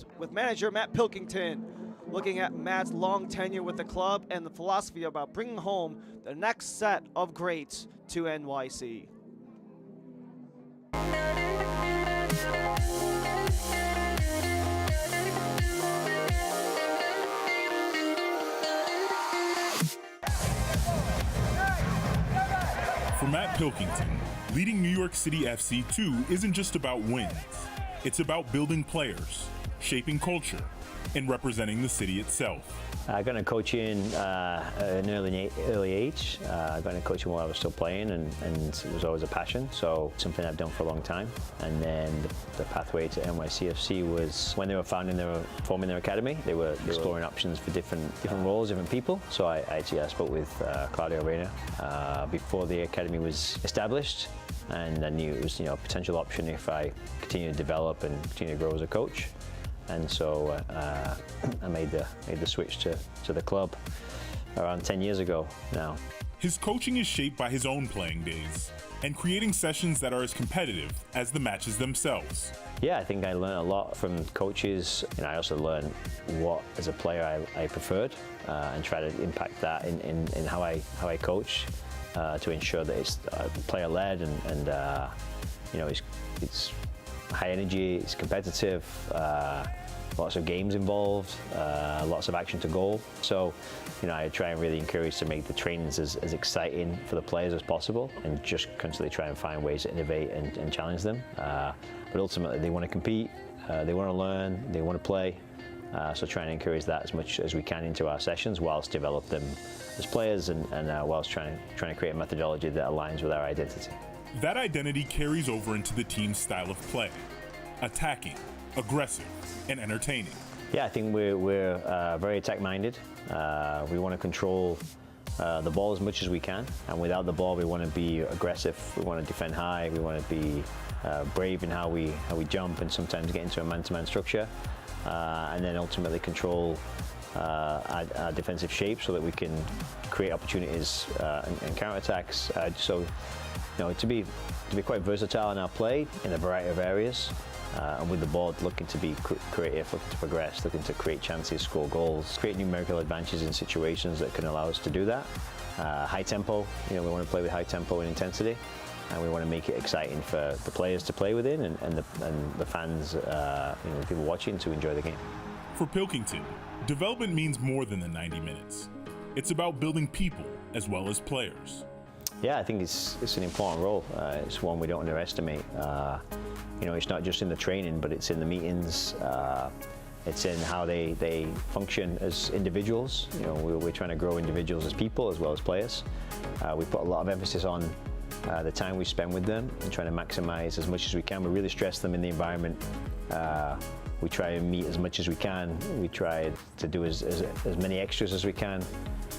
Matt Pilkington, looking at Matt's long tenure with the club and the philosophy about bringing home the next set of greats to NYC. For Matt Pilkington, leading New York City FC 2 isn't just about wins. It's about building players, shaping culture, and representing the city itself. I got into coaching in an early age. I got into coaching while I was still playing, and it was always a passion, so something I've done for a long time. And then the pathway to NYCFC was when they were forming their academy. They were exploring options for different roles, different people. So I spoke with Claudio Reyna before the academy was established, and I knew it was a potential option if I continue to develop and continue to grow as a coach. And so I made the switch to the club around 10 years ago now. His coaching is shaped by his own playing days and creating sessions that are as competitive as the matches themselves. Yeah, I think I learned a lot from coaches, and I also learned what, as a player, I preferred, and try to impact that in how I coach to ensure that it's player-led and it's high energy, it's competitive, lots of games involved, lots of action to goal. So, I try and really encourage to make the trainings as exciting for the players as possible, and just constantly try and find ways to innovate and challenge them. But ultimately, they want to compete, they want to learn, they want to play. So try and encourage that as much as we can into our sessions, whilst develop them as players, and whilst trying to create a methodology that aligns with our identity. That identity carries over into the team's style of play: attacking, aggressive, and entertaining. Yeah, I think we're very attack-minded. We want to control the ball as much as we can, and without the ball, we want to be aggressive. We want to defend high. We want to be brave in how we jump, and sometimes get into a man-to-man structure, and then ultimately control our defensive shape so that we can create opportunities and counterattacks. To be quite versatile in our play in a variety of areas, and with the ball looking to be creative, looking to progress, looking to create chances, score goals, create numerical advantages in situations that can allow us to do that. High tempo, we want to play with high tempo and intensity, and we want to make it exciting for the players to play within, and the fans, the people watching, to enjoy the game. For Pilkington, development means more than the 90 minutes. It's about building people as well as players. Yeah, I think it's an important role. It's one we don't underestimate. It's not just in the training, but it's in the meetings. It's in how they function as individuals. We're trying to grow individuals as people as well as players. We put a lot of emphasis on the time we spend with them and trying to maximize as much as we can. We really stress them in the environment. We try and meet as much as we can. We try to do as many extras as we can.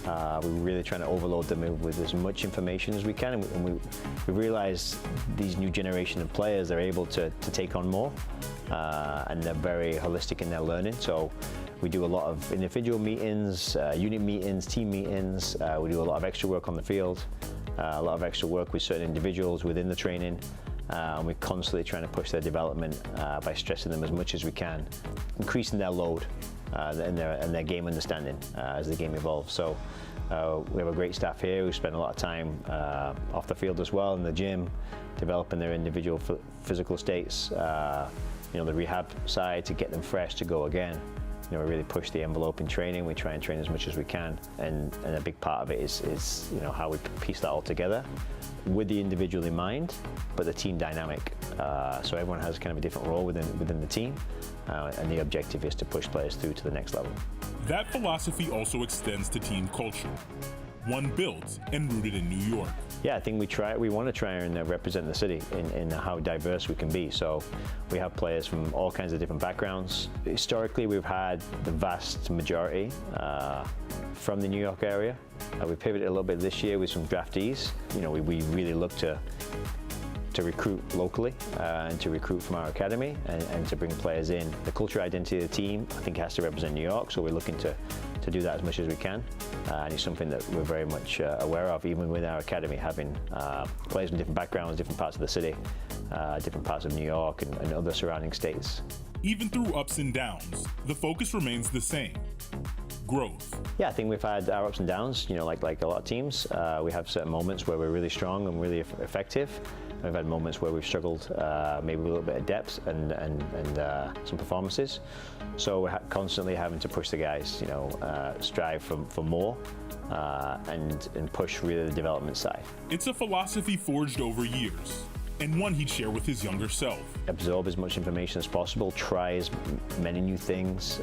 We're really trying to overload them with as much information as we can, and we realize these new generation of players, they're able to take on more, and they're very holistic in their learning. So we do a lot of individual meetings, unit meetings, team meetings. We do a lot of extra work on the field, a lot of extra work with certain individuals within the training. And we're constantly trying to push their development by stressing them as much as we can, increasing their load, and their game understanding as the game evolves. So we have a great staff here who spend a lot of time off the field as well, in the gym, developing their individual physical states. The rehab side to get them fresh to go again. We really push the envelope in training. We try and train as much as we can, and a big part of it is how we piece that all together with the individual in mind, but the team dynamic. So everyone has kind of a different role within the team, and the objective is to push players through to the next level. That philosophy also extends to team culture, one built and rooted in New York. Yeah, I think we want to try and represent the city in how diverse we can be. So we have players from all kinds of different backgrounds. Historically, we've had the vast majority from the New York area. We pivoted a little bit this year with some draftees. We really look to recruit locally and to recruit from our academy and to bring players in. The culture identity of the team, I think, has to represent New York, so we're looking to do that as much as we can. And it's something that we're very much aware of, even with our academy, having players from different backgrounds, different parts of the city, different parts of New York and other surrounding states. Even through ups and downs, the focus remains the same: growth. Yeah, I think we've had our ups and downs, like a lot of teams. We have certain moments where we're really strong and really effective. We've had moments where we've struggled, maybe with a little bit of depth and some performances. So we're constantly having to push the guys, strive for more and push really the development side. It's a philosophy forged over years, and one he'd share with his younger self. Absorb as much information as possible, try as many new things,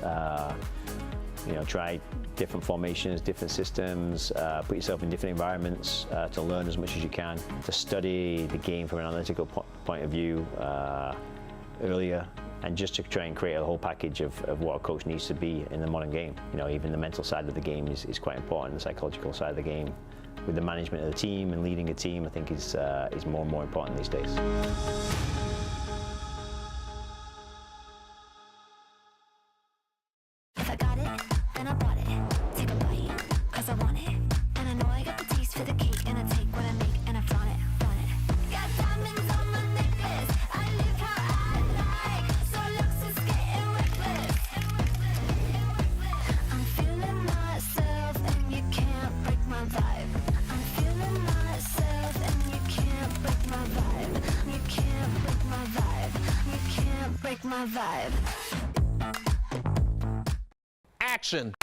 try different formations, different systems, put yourself in different environments to learn as much as you can, to study the game from an analytical point of view earlier, and just to try and create a whole package of what a coach needs to be in the modern game. Even the mental side of the game is quite important, the psychological side of the game. With the management of the team and leading a team, I think is more and more important these days. If I got it, then I bought it. Take a bite, 'cause I want it. And I know I got the taste for the cake, and I take what I make and I flaunt it, flaunt it. Got diamonds on my necklace, I live how I like. So looks is getting reckless. I'm feeling myself and you can't break my vibe. I'm feeling myself and you can't break my vibe. You can't break my vibe. You can't break my vibe. Action.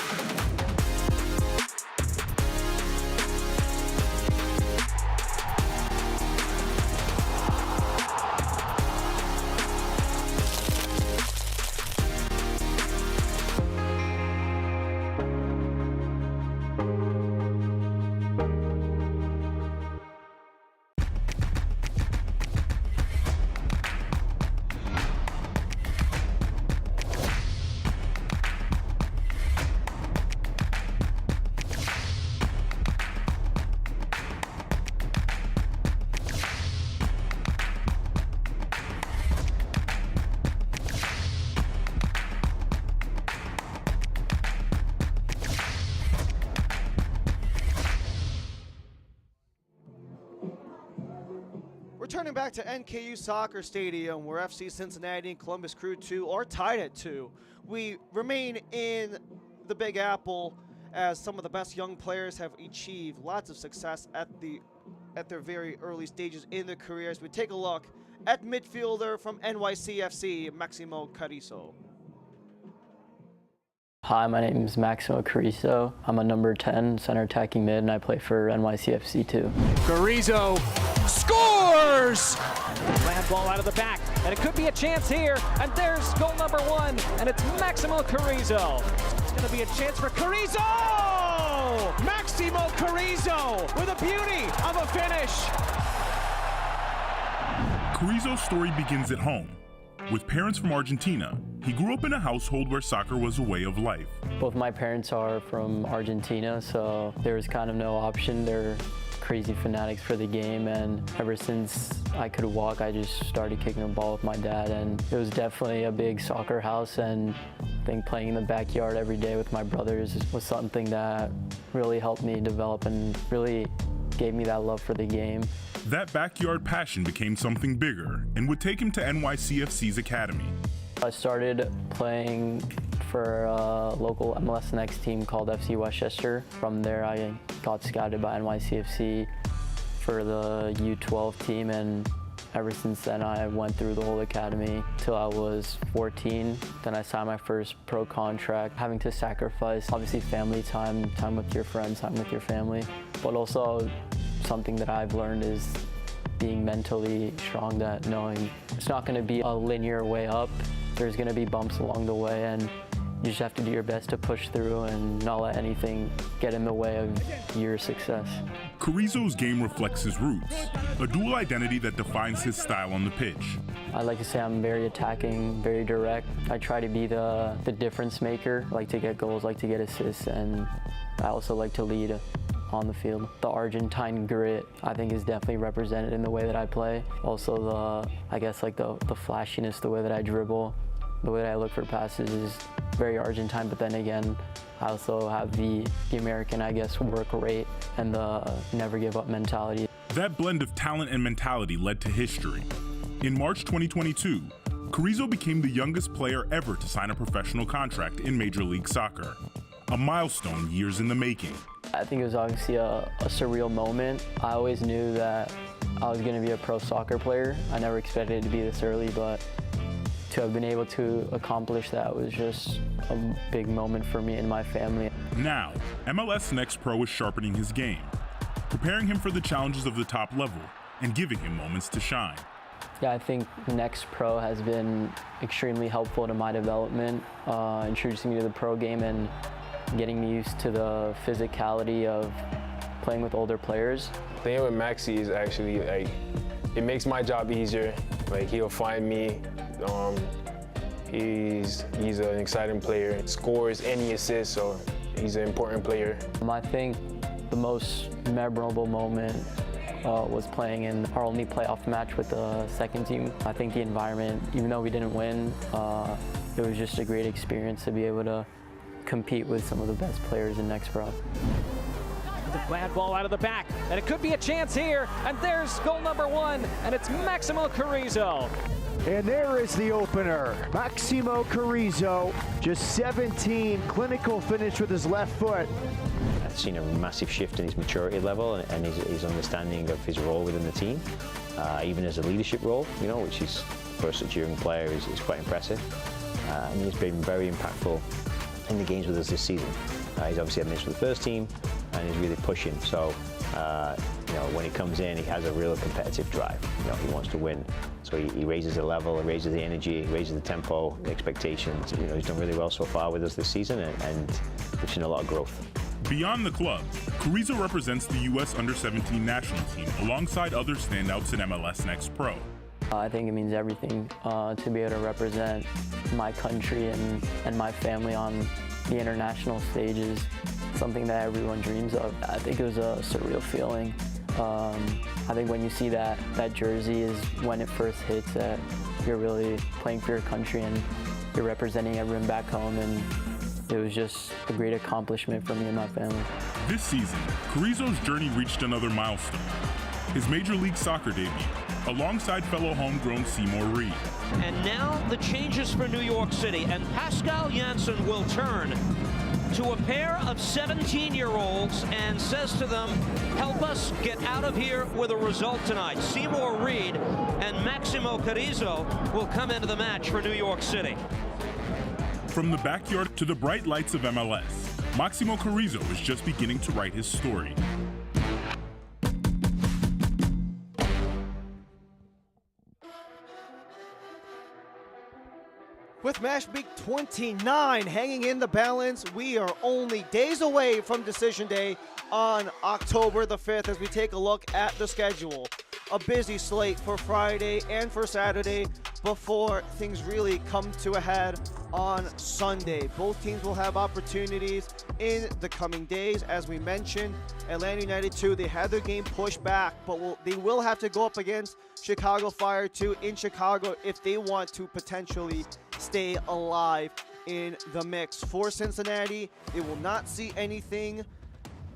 Returning back to NKU Soccer Stadium, where FC Cincinnati and Columbus Crew 2 are tied at 2. We remain in the Big Apple as some of the best young players have achieved lots of success at their very early stages in their careers. We take a look at midfielder from NYCFC, Maximo Carrizo. Hi, my name is Maximo Carrizo. I'm a number 10 center attacking mid, and I play for NYCFC too. Carrizo scores! Land ball out of the back, and it could be a chance here. And there's goal number 1, and it's Maximo Carrizo. It's going to be a chance for Carrizo! Maximo Carrizo with a beauty of a finish. Carrizo's story begins at home. With parents from Argentina, he grew up in a household where soccer was a way of life. Both my parents are from Argentina, so there was kind of no option. They're crazy fanatics for the game, and ever since I could walk, I just started kicking a ball with my dad, and it was definitely a big soccer house, and I think playing in the backyard every day with my brothers was something that really helped me develop and really gave me that love for the game. That backyard passion became something bigger and would take him to NYCFC's academy. I started playing for a local MLS Next team called FC Westchester. From there, I got scouted by NYCFC for the U12 team, and ever since then, I went through the whole academy till I was 14. Then I signed my first pro contract, having to sacrifice, obviously, family time, time with your friends, time with your family. But also, something that I've learned is being mentally strong, that knowing it's not going to be a linear way up. There's going to be bumps along the way, and you just have to do your best to push through and not let anything get in the way of your success. Carrizo's game reflects his roots, a dual identity that defines his style on the pitch. I like to say I'm very attacking, very direct. I try to be the difference maker, like to get goals, like to get assists, and I also like to lead on the field. The Argentine grit, I think, is definitely represented in the way that I play. Also I guess like the flashiness, the way that I dribble, the way that I look for passes is very Argentine, but then again, I also have the American, I guess, work rate and the never give up mentality. That blend of talent and mentality led to history. In March 2022, Carrizo became the youngest player ever to sign a professional contract in Major League Soccer, a milestone years in the making. I think it was obviously a surreal moment. I always knew that I was going to be a pro soccer player. I never expected it to be this early, but to have been able to accomplish that was just a big moment for me and my family. Now, MLS Next Pro is sharpening his game, preparing him for the challenges of the top level and giving him moments to shine. Yeah, I think Next Pro has been extremely helpful to my development, introducing me to the pro game and getting me used to the physicality of playing with older players. Playing with Maxi is actually, like, it makes my job easier. Like, he'll find me. He's an exciting player, scores any assist, so he's an important player. I think the most memorable moment was playing in our only playoff match with the second team. I think the environment, even though we didn't win, it was just a great experience to be able to compete with some of the best players in Next Pro. The bad ball out of the back, and it could be a chance here, and there's goal number one, and it's Maximo Carrizo. And there is the opener, Maximo Carrizo, just 17, clinical finish with his left foot. I've seen a massive shift in his maturity level and his understanding of his role within the team, even as a leadership role, you know, which is, for such a young player, is quite impressive. And he's been very impactful in the games with us this season. He's obviously had minutes with the first team, and he's really pushing. So, you know, when he comes in, he has a real competitive drive. You know, he wants to win. So he raises the level, he raises the energy, he raises the tempo, the expectations. You know, he's done really well so far with us this season, and we've seen a lot of growth. Beyond the club, Carrizo represents the U.S. Under-17 national team alongside other standouts in MLS Next Pro. I think it means everything to be able to represent my country and my family on the international stages, something that everyone dreams of. I think it was a surreal feeling. I think when you see that jersey is when it first hits that you're really playing for your country and you're representing everyone back home, and it was just a great accomplishment for me and my family. This season, Carrizo's journey reached another milestone, his Major League Soccer debut, alongside fellow homegrown Seymour Reed. And now the changes for New York City, and Pascal Janssen will turn to a pair of 17-year-olds and says to them, help us get out of here with a result tonight. Seymour Reed and Maximo Carrizo will come into the match for New York City. From the backyard to the bright lights of MLS, Maximo Carrizo is just beginning to write his story. With Match Week 29 hanging in the balance, we are only days away from Decision Day on October the 5th as we take a look at the schedule. A busy slate for Friday and for Saturday before things really come to a head on Sunday. Both teams will have opportunities in the coming days. As we mentioned, Atlanta United 2, they had their game pushed back, but they will have to go up against Chicago Fire 2 in Chicago if they want to potentially stay alive in the mix. For Cincinnati, they will not see anything,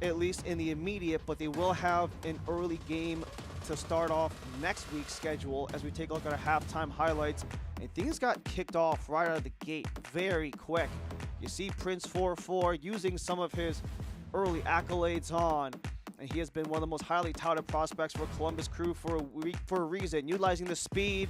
at least in the immediate, but they will have an early game to start off next week's schedule as we take a look at our halftime highlights. And things got kicked off right out of the gate very quick you see Prince 4-4 using some of his early accolades on, and he has been one of the most highly touted prospects for Columbus Crew for a reason, utilizing the speed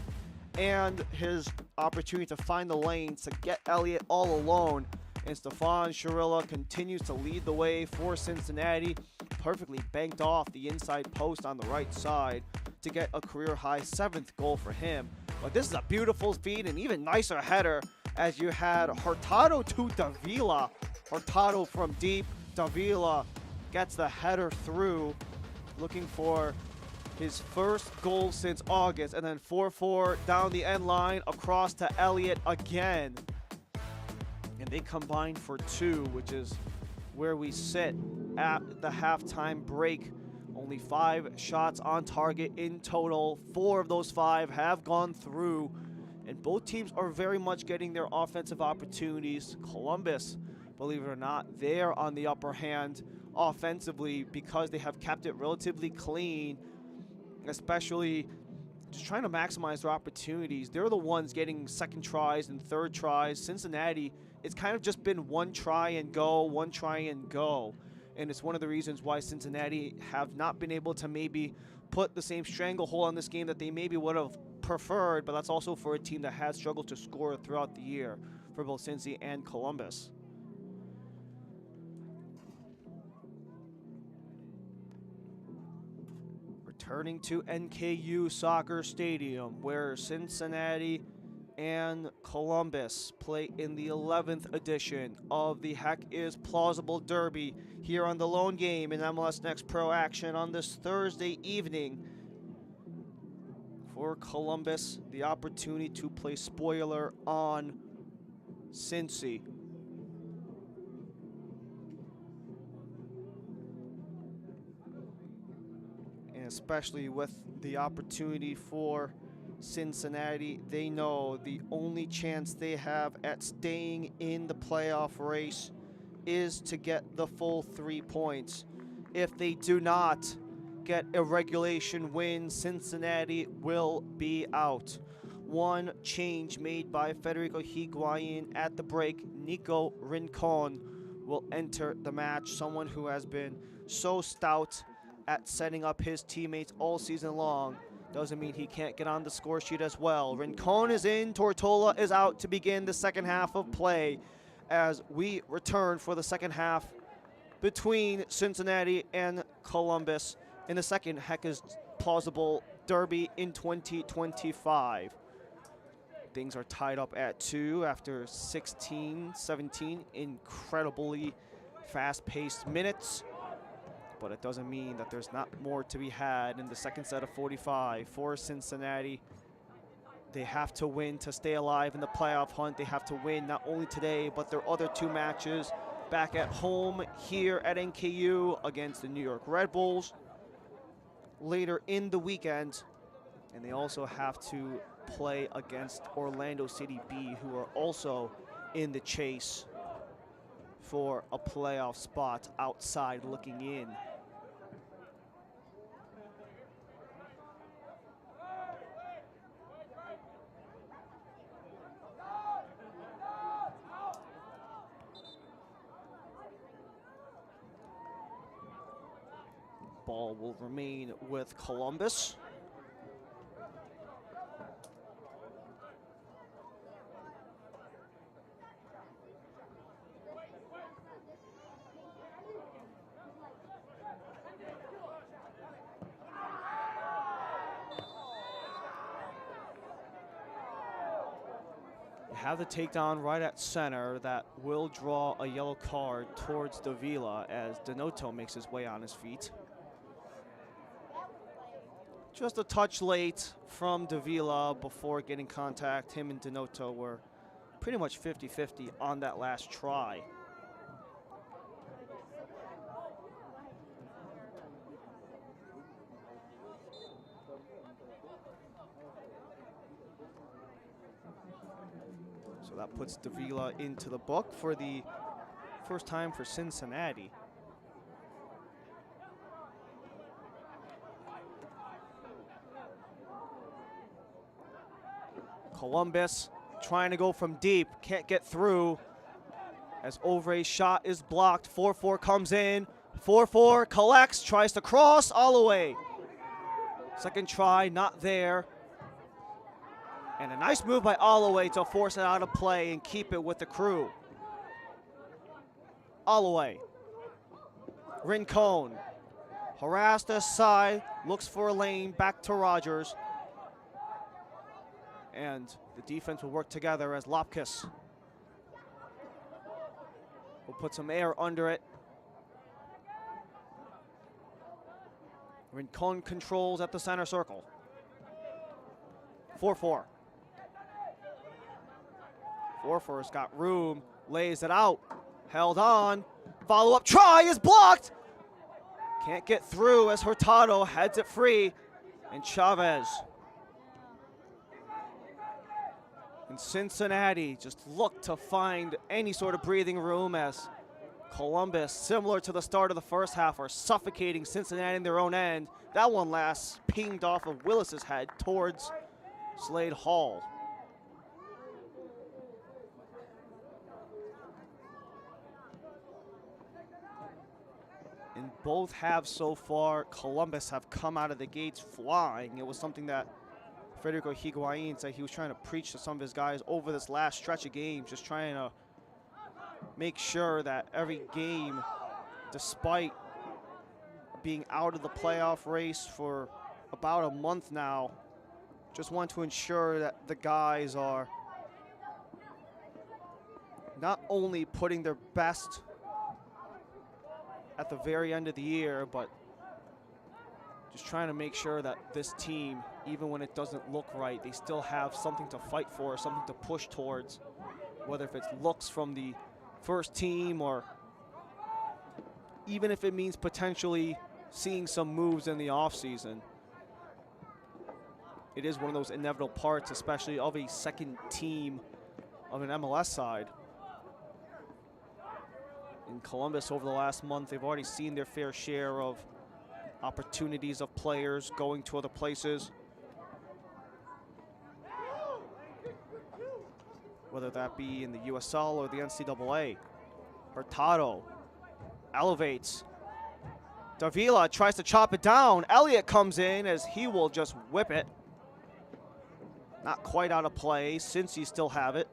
and his opportunity to find the lanes to get Elliott all alone. And Stefan Schirilla continues to lead the way for Cincinnati, perfectly banked off the inside post on the right side to get a career-high 7th goal for him. But this is a beautiful feed, and even nicer header as you had Hurtado to Davila. Hurtado from deep, Davila gets the header through, looking for his first goal since August, and then 4-4 down the end line across to Elliott again. And they combine for 2, which is where we sit at the halftime break. Only 5 shots on target in total. 4 of those 5 have gone through, and both teams are very much getting their offensive opportunities. Columbus, believe it or not, they're on the upper hand offensively because they have kept it relatively clean, especially just trying to maximize their opportunities. They're the ones getting second tries and third tries. Cincinnati, it's kind of just been one try and go, one try and go. And it's one of the reasons why Cincinnati have not been able to maybe put the same stranglehold on this game that they maybe would have preferred, but that's also for a team that has struggled to score throughout the year for both Cincy and Columbus. Returning to NKU Soccer Stadium, where Cincinnati and Columbus play in the 11th edition of the Heck is Plausible Derby here on the lone game in MLS Next Pro action on this Thursday evening. For Columbus, the opportunity to play spoiler on Cincy. And especially with the opportunity for Cincinnati, they know the only chance they have at staying in the playoff race is to get the full 3 points. If they do not get a regulation win, Cincinnati will be out. One change made by Federico Higuain at the break. Nico Rincon will enter the match, someone who has been so stout at setting up his teammates all season long. Doesn't mean he can't get on the score sheet as well. Rincon is in, Tortola is out to begin the second half of play as we return for the second half between Cincinnati and Columbus in the second Heck is Plausible Derby in 2025. Things are tied up at 2 after 16, 17 incredibly fast-paced minutes. But it doesn't mean that there's not more to be had in the second set of 45 for Cincinnati. They have to win to stay alive in the playoff hunt. They have to win not only today, but their other 2 matches back at home here at NKU against the New York Red Bulls later in the weekend. And they also have to play against Orlando City B, who are also in the chase for a playoff spot outside looking in. Ball will remain with Columbus. Have the takedown right at center that will draw a yellow card towards Davila as Donato makes his way on his feet. Just a touch late from Davila before getting contact. Him and Donato were pretty much 50-50 on that last try. So that puts Davila into the book for the first time for Cincinnati. Columbus trying to go from deep, can't get through. As Ovre's shot is blocked, 4-4 comes in. 4-4 collects, tries to cross, Holloway. Second try, not there. And a nice move by Holloway to force it out of play and keep it with the crew. Holloway. Rincon. Harassed aside, looks for a lane, back to Rogers. And the defense will work together as Lopkis will put some air under it. Rincon controls at the center circle. 4-4. 4-4's got room, lays it out, held on. Follow-up try is blocked. Can't get through as Hurtado heads it free. And Chavez. And Cincinnati just look to find any sort of breathing room as Columbus, similar to the start of the first half, are suffocating Cincinnati in their own end. That one last pinged off of Willis's head towards Slade Hall. In both halves so far, Columbus have come out of the gates flying. It was something that Federico Higuain said he was trying to preach to some of his guys over this last stretch of games, just trying to make sure that every game, despite being out of the playoff race for about a month now, just want to ensure that the guys are not only putting their best at the very end of the year, but just trying to make sure that this team, even when it doesn't look right, they still have something to fight for, something to push towards, whether if it's looks from the first team or even if it means potentially seeing some moves in the offseason. It is one of those inevitable parts, especially of a second team of an MLS side. In Columbus over the last month, they've already seen their fair share of opportunities of players going to other places. Whether that be in the USL or the NCAA. Hurtado elevates. Davila tries to chop it down. Elliott comes in as he will just whip it. Not quite out of play, since he still have it.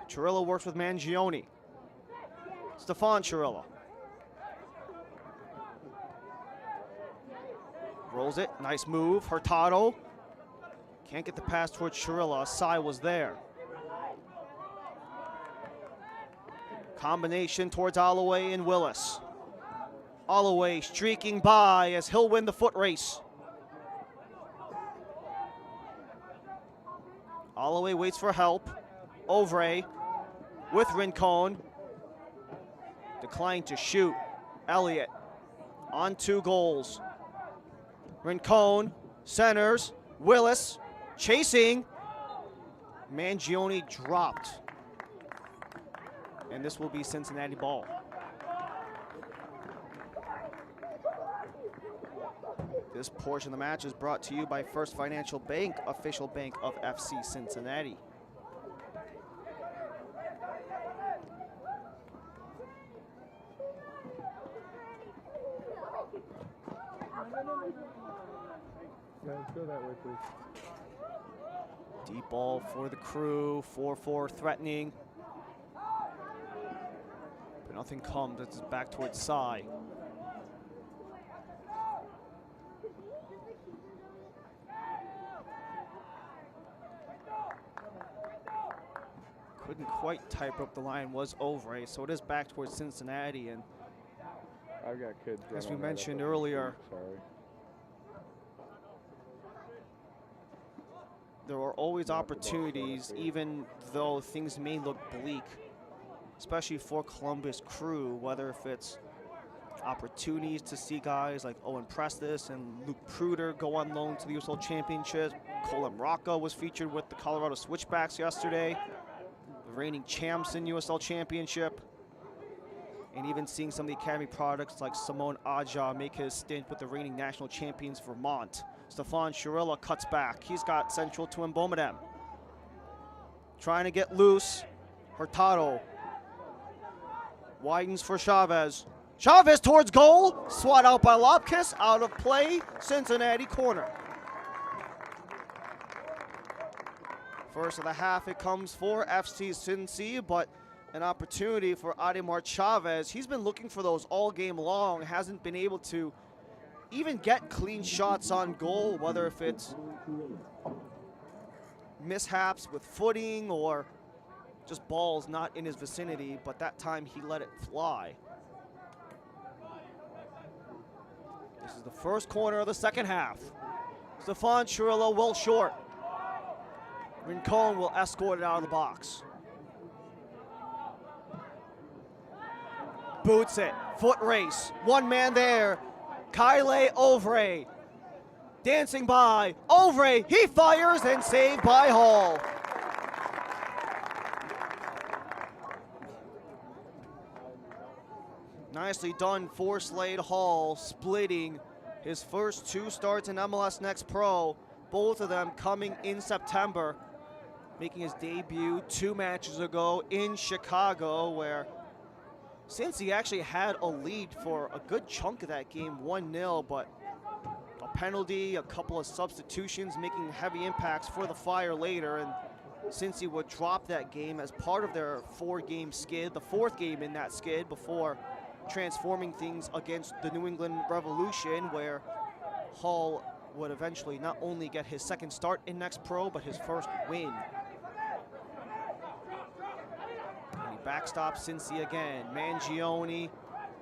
Chirilla works with Mangione. Stefan Chirilla. Rolls it, nice move. Hurtado. Can't get the pass towards Chirilla. Sai was there. Combination towards Holloway and Willis. Holloway streaking by as he'll win the foot race. Holloway waits for help. Ovre with Rincon. Declined to shoot. Elliott on 2 goals. Rincon centers. Willis chasing. Mangione dropped. And this will be Cincinnati ball. This portion of the match is brought to you by First Financial Bank, official bank of FC Cincinnati. Deep ball for the crew, 4-4 threatening. But nothing comes, it's back towards Sai. Couldn't quite type up the line, was over, so it is back towards Cincinnati. And I've got kids. as we mentioned earlier, there are always opportunities, even though things may look bleak, especially for Columbus crew, whether if it's opportunities to see guys like Owen Prestis and Luke Pruder go on loan to the USL Championship. Colin Rocca was featured with the Colorado Switchbacks yesterday, the reigning champs in USL Championship, and even seeing some of the academy products like Simone Aja make his stint with the reigning national champions Vermont. Stefan Chirilla cuts back. He's got central to Mbomedem. trying to get loose. Hurtado widens for Chavez. Chavez towards goal. Swat out by Lopkis. Out of play. Cincinnati corner. First of the half, it comes for FC Cincy, but an opportunity for Ademar Chavez. He's been looking for those all game long. Hasn't been able to even get clean shots on goal, whether if it's mishaps with footing or just balls not in his vicinity, but that time he let it fly. This is the first corner of the second half. Stefan Churilla well short. Rincon will escort it out of the box. Boots it, foot race, one man there. Kyle Ovray dancing by. Ovray, he fires and saved by Hall. Nicely done for Slade Hall, splitting his first 2 starts in MLS Next Pro, both of them coming in September, making his debut 2 matches ago in Chicago, where Cincy actually had a lead for a good chunk of that game, 1-0, but a penalty, a couple of substitutions, making heavy impacts for the Fire later, and Cincy would drop that game as part of their 4-game skid, the 4th game in that skid, before transforming things against the New England Revolution, where Hall would eventually not only get his 2nd start in Next Pro, but his 1st win. And he backstops Cincy again. Mangione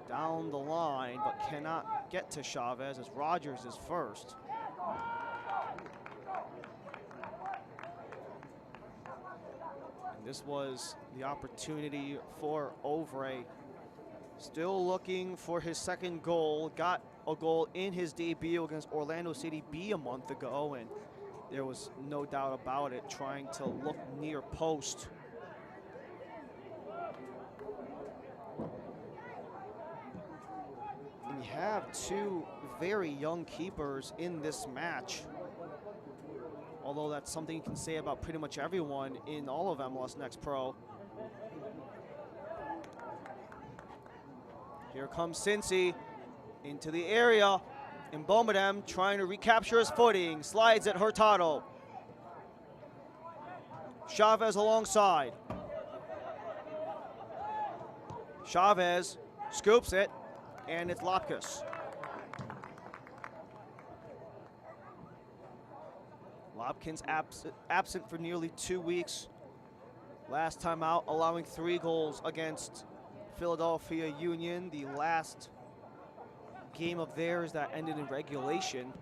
down the line, but cannot get to Chavez as Rogers is first. And this was the opportunity for Ovray. Still looking for his 2nd goal. Got a goal in his debut against Orlando City B a month ago, and there was no doubt about it, trying to look near post. And you have 2 very young keepers in this match, although that's something you can say about pretty much everyone in all of MLS Next Pro. Here comes Cincy into the area. Mbomedem trying to recapture his footing. Slides at Hurtado. Chavez alongside. Chavez scoops it, and it's Lopkis. Lopkins absent for nearly 2 weeks. Last time out, allowing 3 goals against Philadelphia Union, the last game of theirs that ended in regulation.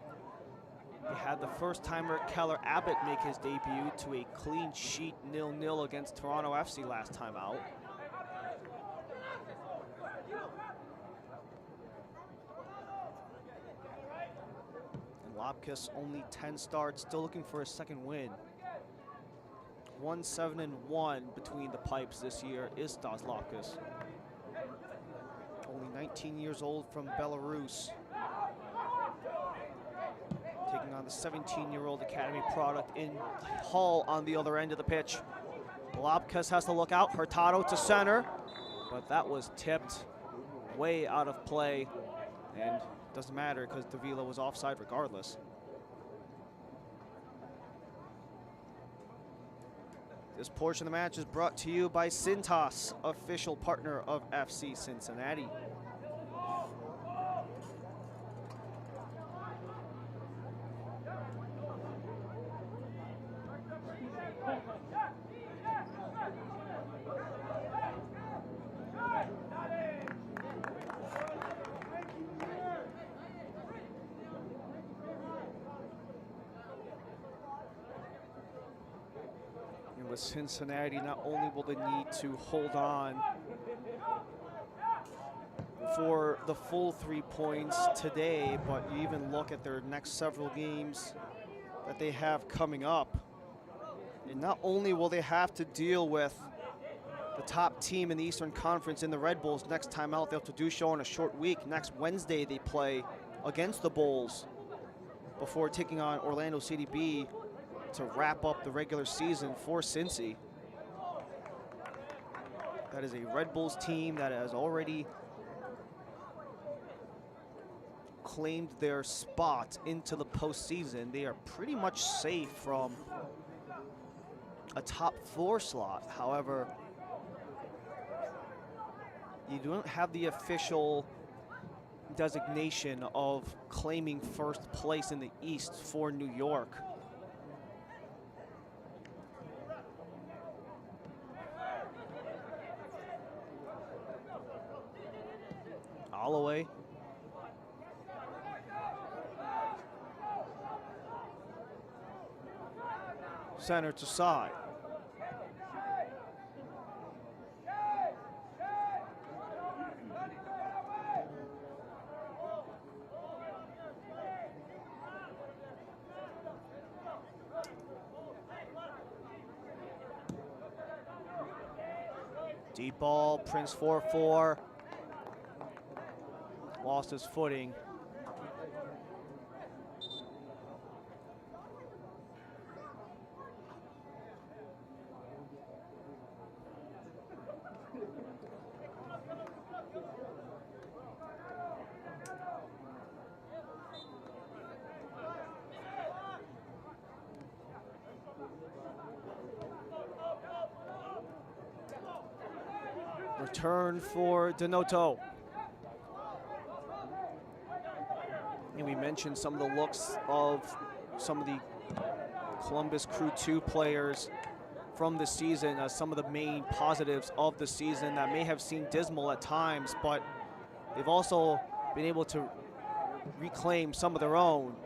They had the first-timer Keller Abbott make his debut to a clean sheet 0-0 against Toronto FC last time out. And Lopkis only 10 starts, still looking for his 2nd win. 1-7-1 between the pipes this year is Stas Lopkis. Only 19 years old from Belarus. Taking on the 17-year-old academy product in Hall on the other end of the pitch. Lopkis has to look out. Hurtado to center, but that was tipped way out of play, and doesn't matter because Davila was offside regardless. This portion of the match is brought to you by Cintas, official partner of FC Cincinnati. With Cincinnati, not only will they need to hold on for the full 3 points today, but you even look at their next several games that they have coming up, and not only will they have to deal with the top team in the Eastern Conference in the Red Bulls next time out, they'll have to do so in a short week. Next Wednesday they play against the Bulls before taking on Orlando City B to wrap up the regular season for Cincy. That is a Red Bulls team that has already claimed their spot into the postseason. They are pretty much safe from a top 4 slot. However, you don't have the official designation of claiming first place in the East for New York. Holloway. Center to side. Deep ball, Prince 4-4. Lost his footing. Return for Donato. And we mentioned some of the looks of some of the Columbus Crew 2 players from the season as some of the main positives of the season that may have seemed dismal at times, but they've also been able to reclaim some of their own.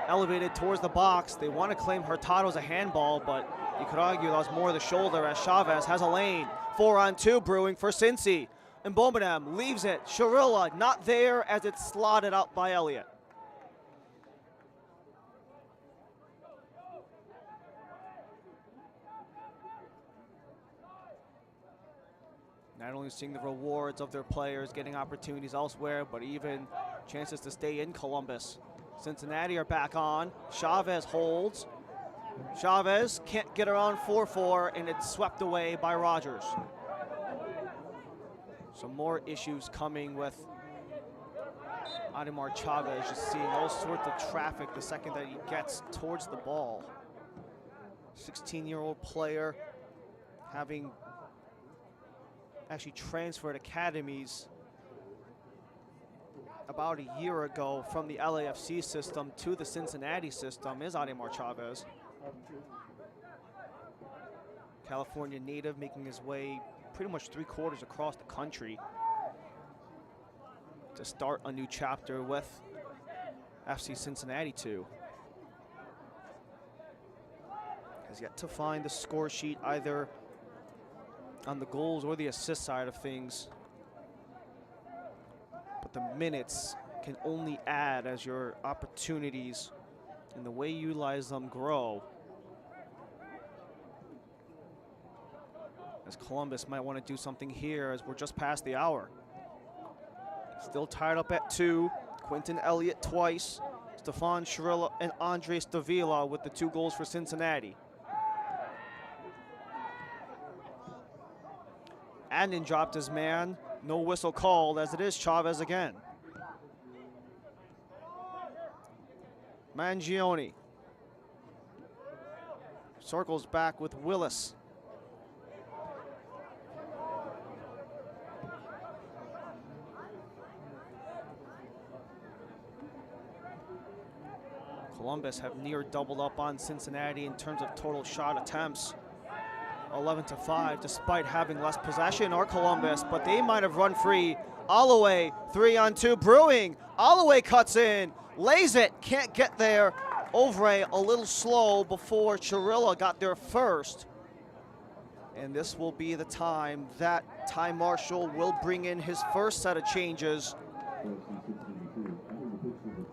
Elevated towards the box. They want to claim Hurtado's a handball, but you could argue that was more the shoulder as Chavez has a lane. 4-on-2 brewing for Cincy. And Bomenam leaves it. Sharilla not there as it's slotted out by Elliott. Not only seeing the rewards of their players, getting opportunities elsewhere, but even chances to stay in Columbus. Cincinnati are back on. Chavez holds. Chavez can't get around 4-4, and it's swept away by Rogers. Some more issues coming with Ademar Chavez, just seeing all sorts of traffic the second that he gets towards the ball. 16-year-old player having actually transferred academies about a year ago from the LAFC system to the Cincinnati system is Ademar Chavez. California native, making his way pretty much 3/4 across the country to start a new chapter with FC Cincinnati 2. Has yet to find the score sheet either on the goals or the assist side of things. But the minutes can only add as your opportunities and the way you utilize them grow. As Columbus might want to do something here as we're just past the hour. Still tied up at 2. Quentin Elliott twice. Stefan Sharilla and Andres Davila with the 2 goals for Cincinnati. Adnan dropped his man. No whistle called as it is Chavez again. Mangione. Circles back with Willis. Columbus have near doubled up on Cincinnati in terms of total shot attempts. 11-5, despite having less possession, or Columbus, but they might have run free. Holloway, 3-on-2 brewing. Holloway cuts in, lays it, can't get there. Ovray a little slow before Chirilla got there first. And this will be the time that Ty Marshall will bring in his first set of changes.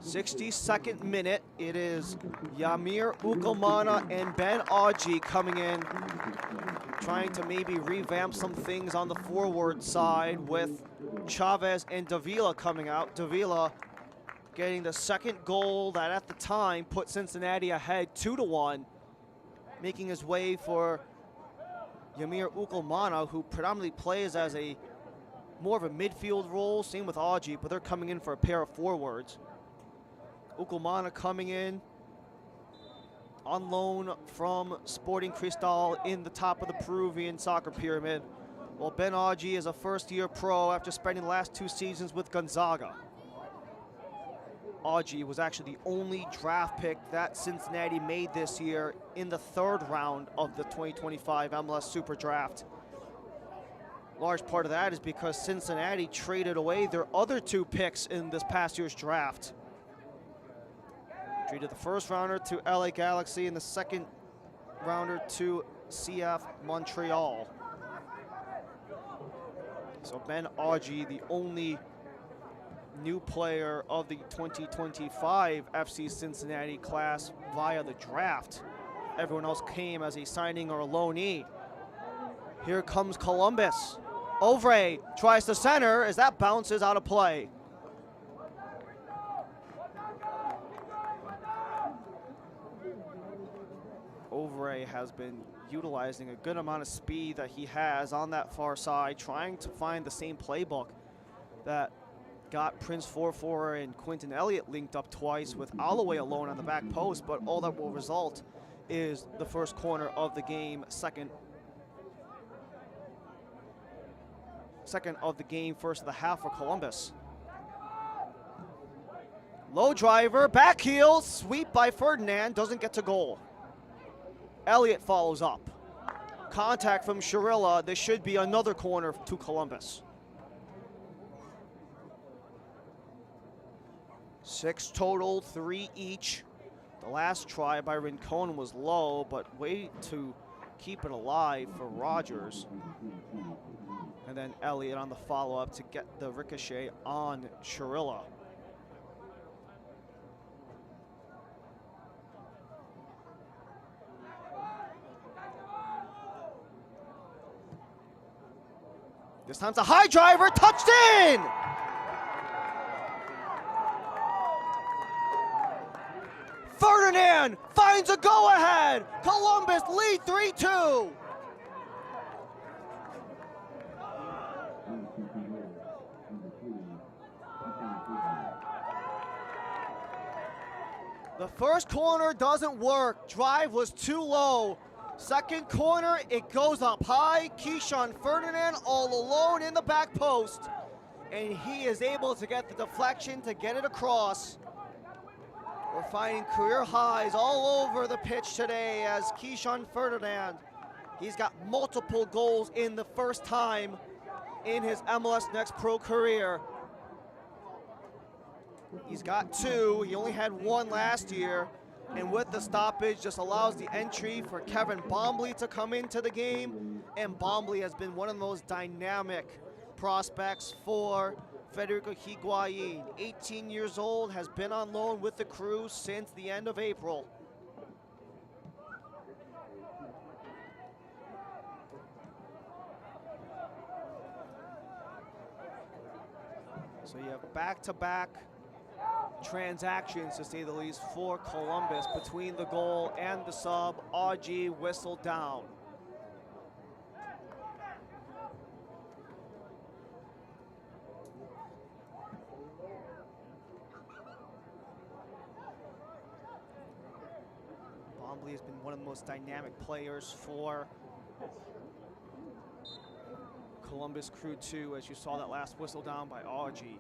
62nd minute, it is Yamir Ukomana and Ben Aji coming in, trying to maybe revamp some things on the forward side with Chavez and Davila coming out. Davila getting the second goal that at the time put Cincinnati ahead 2-1, making his way for Yamir Ukulmana, who predominantly plays as more of a midfield role, same with Aji, but they're coming in for a pair of forwards. Ukulmana coming in on loan from Sporting Cristal in the top of the Peruvian soccer pyramid, while Ben Aji is a first-year pro after spending the last 2 seasons with Gonzaga. Aji was actually the only draft pick that Cincinnati made this year in the 3rd round of the 2025 MLS Super Draft. Large part of that is because Cincinnati traded away their other 2 picks in this past year's draft. Traded the 1st rounder to LA Galaxy and the 2nd rounder to CF Montreal. So Ben Aji, the only new player of the 2025 FC Cincinnati class via the draft. Everyone else came as a signing or a loanee. Here comes Columbus. Ovre tries to center as that bounces out of play. Ovre has been utilizing a good amount of speed that he has on that far side, trying to find the same playbook that got Prince Forfor and Quentin Elliott linked up twice with Alloway alone on the back post, but all that will result is the first corner of the game, second of the game, first of the half for Columbus. Low driver, back heel, sweep by Ferdinand, doesn't get to goal. Elliott follows up. Contact from Shirilla. There should be another corner to Columbus. 6 total, 3 each. The last try by Rincon was low, but way to keep it alive for Rogers. And then Elliott on the follow-up to get the ricochet on Shirilla. This time's a high driver, touched in! Ferdinand finds a go-ahead. Columbus lead 3-2. The first corner doesn't work. Drive was too low. Second corner, it goes up high. Keyshawn Ferdinand all alone in the back post. And he is able to get the deflection to get it across. We're finding career highs all over the pitch today as Keyshawn Ferdinand, he's got multiple goals in the first time in his MLS Next Pro career. He's got 2, he only had 1 last year, and with the stoppage just allows the entry for Kevin Bombley to come into the game, and Bombley has been one of those dynamic prospects for Federico Higuain, 18 years old, has been on loan with the Crew since the end of April. So you have back-to-back transactions, to say the least, for Columbus between the goal and the sub. Aji whistled down. Bombley has been one of the most dynamic players for Columbus Crew 2, as you saw that last whistle down by Aji.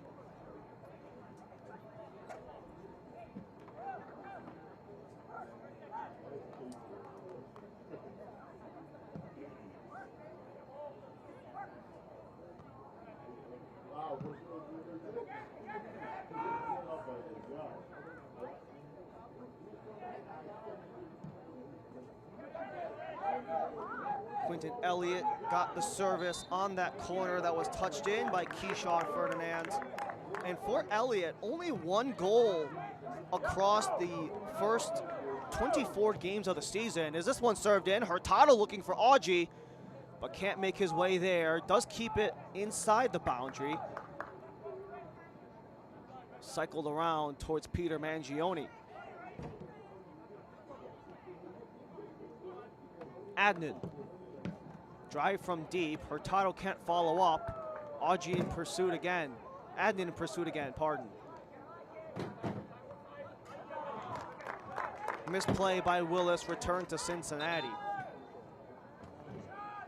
Quentin Elliott got the service on that corner that was touched in by Keyshawn Ferdinand. And for Elliott, only 1 goal across the first 24 games of the season. Is this one served in? Hurtado looking for Aji, but can't make his way there. Does keep it inside the boundary. Cycled around towards Peter Mangione. Adnan Drive from deep. Hurtado can't follow up. Audrey in pursuit again. Adnan in pursuit again, pardon. Misplay by Willis, return to Cincinnati.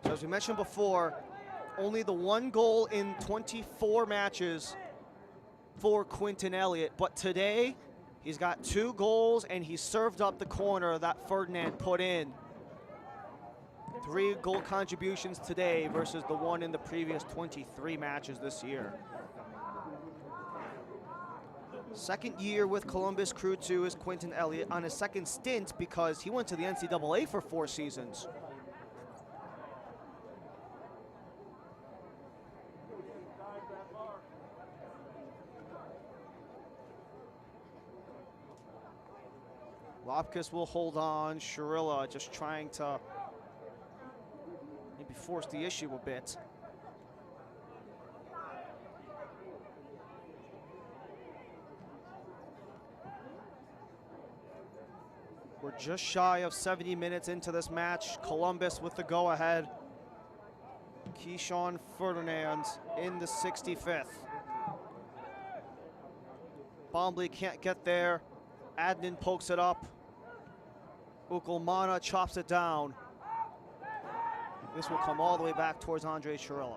So as we mentioned before, only the one goal in 24 matches for Quinton Elliott, but today he's got 2 goals and he served up the corner that Ferdinand put in. 3 goal contributions today versus the 1 in the previous 23 matches this year. Second year with Columbus Crew 2 is Quinton Elliott on his second stint because he went to the NCAA for 4 seasons. Lopkis will hold on. Shirilla just trying to maybe force the issue a bit. We're just shy of 70 minutes into this match. Columbus with the go-ahead. Keyshawn Ferdinand in the 65th. Bombley can't get there. Adnan pokes it up. Ukulmana chops it down. This will come all the way back towards Andre Chirillo.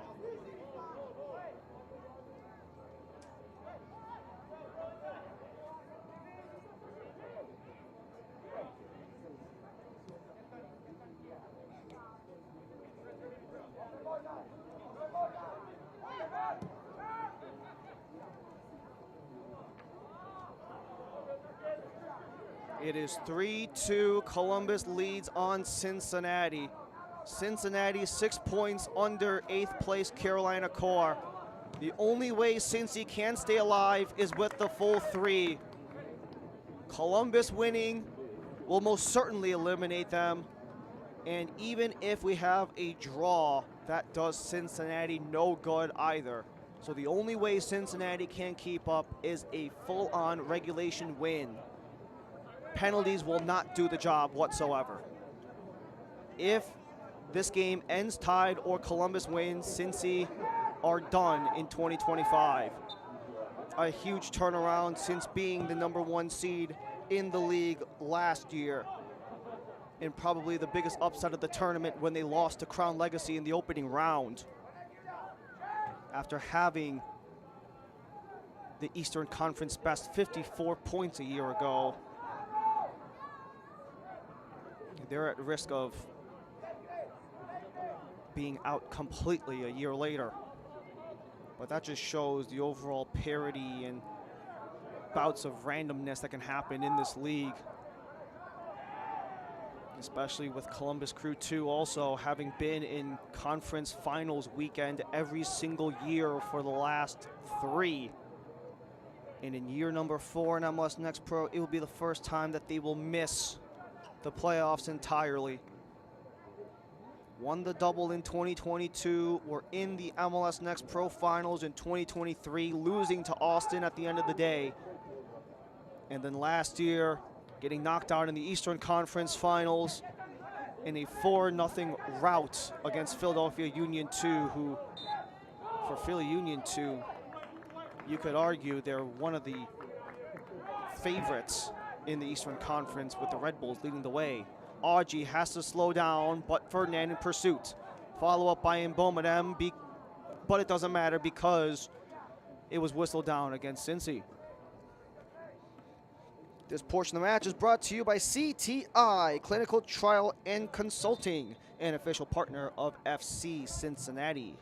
It is 3-2. Columbus leads on Cincinnati. Cincinnati 6 points under 8th place Carolina Core. The only way Cincy can stay alive is with the full 3. Columbus winning will most certainly eliminate them. And even if we have a draw, that does Cincinnati no good either. So the only way Cincinnati can keep up is a full-on regulation win. Penalties will not do the job whatsoever. If this game ends tied or Columbus wins, Cincy are done in 2025. A huge turnaround since being the #1 seed in the league last year. And probably the biggest upset of the tournament when they lost to Crown Legacy in the opening round. After having the Eastern Conference best 54 points a year ago. They're at risk of being out completely a year later. But that just shows the overall parity and bouts of randomness that can happen in this league. Especially with Columbus Crew 2 also having been in conference finals weekend every single year for the last 3. And in year number 4 in MLS Next Pro, it will be the first time that they will miss the playoffs entirely. Won the double in 2022, were in the MLS Next Pro finals in 2023, losing to Austin at the end of the day. And then last year, getting knocked out in the Eastern Conference finals in a 4-0 rout against Philadelphia Union 2, who, for Philly Union 2, you could argue they're one of the favorites in the Eastern Conference with the Red Bulls leading the way. Audrey has to slow down, but Ferdinand in pursuit. Follow up by Mbomedem, but it doesn't matter because it was whistled down against Cincy. This portion of the match is brought to you by CTI, Clinical Trial and Consulting, an official partner of FC Cincinnati.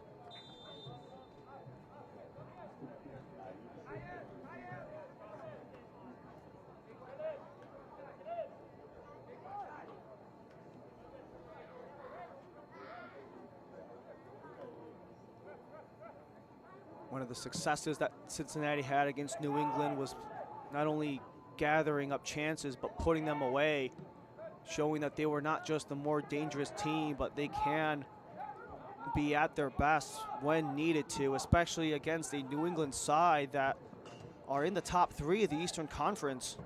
One of the successes that Cincinnati had against New England was not only gathering up chances, but putting them away, showing that they were not just the more dangerous team, but they can be at their best when needed to, especially against a New England side that are in the top 3 of the Eastern Conference.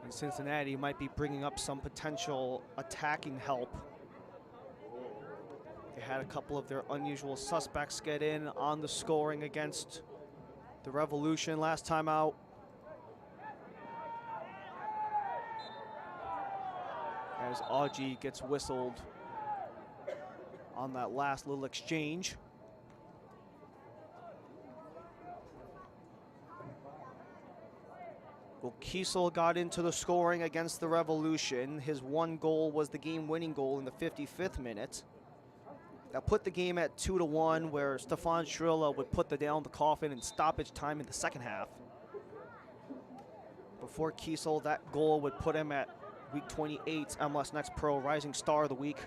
And Cincinnati might be bringing up some potential attacking help. They had a couple of their unusual suspects get in on the scoring against the Revolution last time out. As Augie gets whistled on that last little exchange. Well, Kiesel got into the scoring against the Revolution. His one goal was the game-winning goal in the 55th minute. That put the game at 2-1, where Stefan Schrilla would put the nail in the coffin in stoppage time in the second half. Before Kiesel, that goal would put him at Week 28's MLS Next Pro Rising Star of the Week.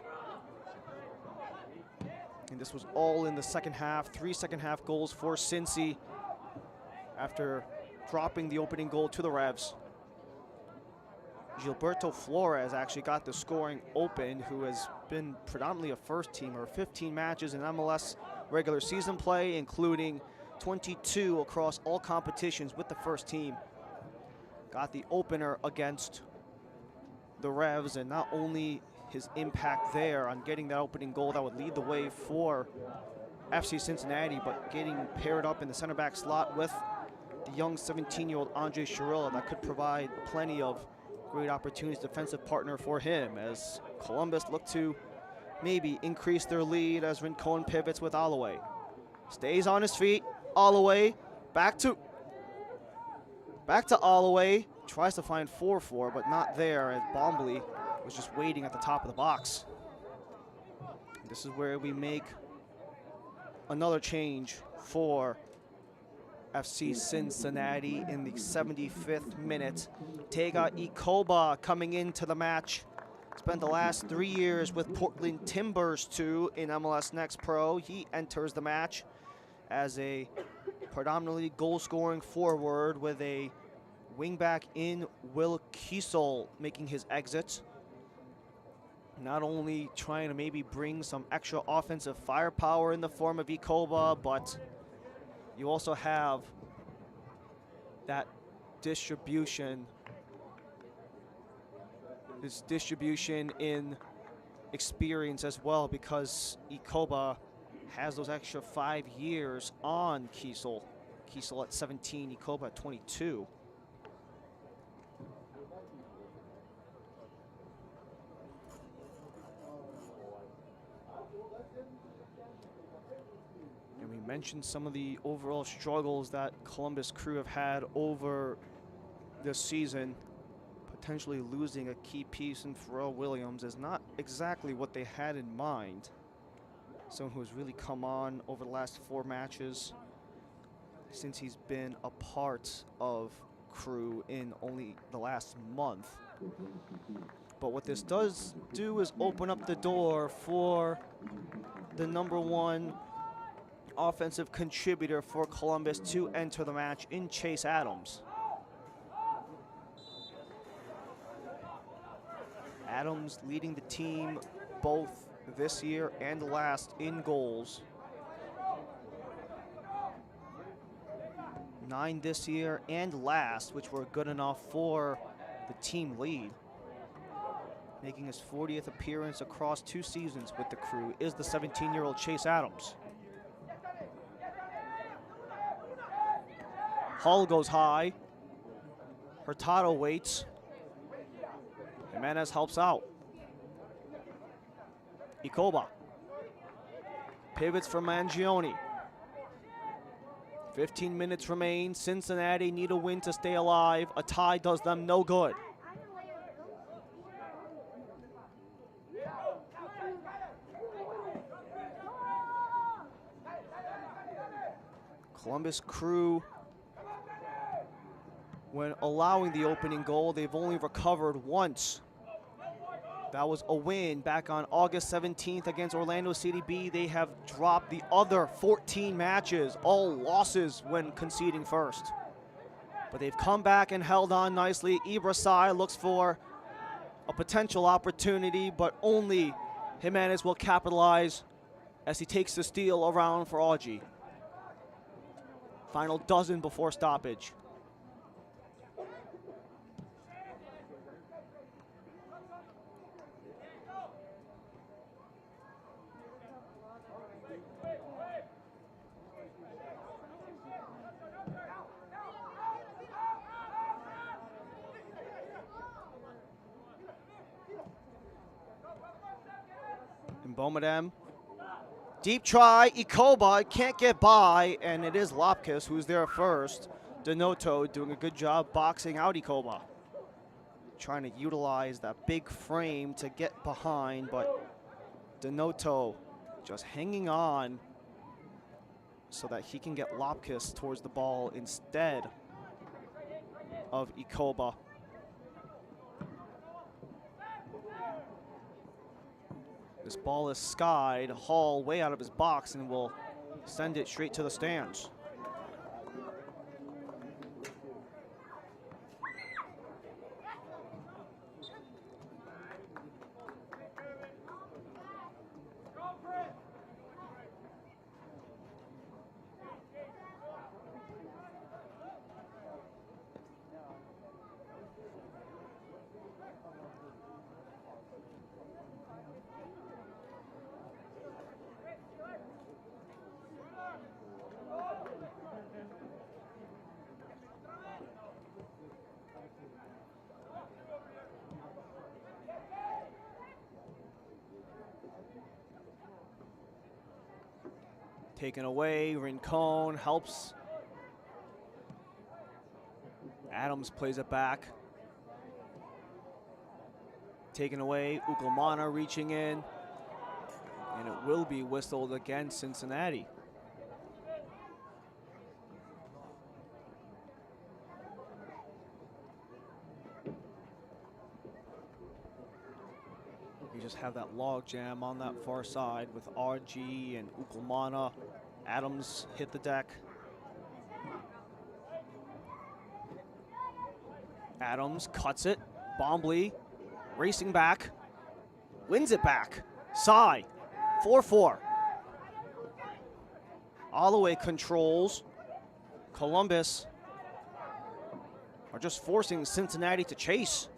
And this was all in the second half. 3 second-half goals for Cincy after dropping the opening goal to the Revs. Gilberto Flores actually got the scoring open, who has been predominantly a first teamer. 15 matches in MLS regular season play, including 22 across all competitions with the first team. Got the opener against the Revs, and not only his impact there on getting that opening goal that would lead the way for FC Cincinnati, but getting paired up in the center back slot with the young 17-year-old Andre Chirilla that could provide plenty of great opportunities, defensive partner for him, as Columbus look to maybe increase their lead as Rincon pivots with Alloway. Stays on his feet, Alloway, back to Alloway, tries to find 4-4, but not there, as Bombley was just waiting at the top of the box. This is where we make another change for FC Cincinnati in the 75th minute. Tega Ikoba coming into the match. Spent the last 3 years with Portland Timbers 2 in MLS Next Pro. He enters the match as a predominantly goal-scoring forward, with a wingback in Will Kiesel making his exit. Not only trying to maybe bring some extra offensive firepower in the form of Ikoba, but you also have that distribution, this distribution in experience as well, because Ikoba has those extra 5 years on Kiesel. Kiesel at 17, Ikoba at 22. And we mentioned some of the overall struggles that Columbus Crew have had over this season. Potentially losing a key piece in Pharrell Williams is not exactly what they had in mind. Someone who has really come on over the last 4 matches since he's been a part of Crew in only the last month. But what this does do is open up the door for the #1 offensive contributor for Columbus to enter the match in Chase Adams. Adams leading the team both this year and last in goals. 9 this year and last, which were good enough for the team lead. Making his 40th appearance across 2 seasons with the Crew is the 17-year-old Chase Adams. Hull goes high. Hurtado waits. Jimenez helps out. Ikoba pivots for Mangione. 15 minutes remain. Cincinnati need a win to stay alive. A tie does them no good. Columbus Crew, when allowing the opening goal, they've only recovered once. That was a win back on August 17th against Orlando CDB. They have dropped the other 14 matches, all losses when conceding first. But they've come back and held on nicely. Ibrasai looks for a potential opportunity, but only Jimenez will capitalize as he takes the steal around for Augie. Final dozen before stoppage. Bomedem. Deep try, Ikoba can't get by, and it is Lopkis who's there first. Donato doing a good job boxing out Ikoba. Trying to utilize that big frame to get behind, but Donato just hanging on so that he can get Lopkis towards the ball instead of Ikoba. This ball is skied. Hall way out of his box and will send it straight to the stands. Taken away, Rincon helps. Adams plays it back. Taken away, Ucumana reaching in. And it will be whistled against Cincinnati. You just have that log jam on that far side with RG and Ucumana. Adams hit the deck. Adams cuts it. Bombley racing back. Wins it back. Sai, 4-4. Holloway controls. Columbus are just forcing Cincinnati to chase.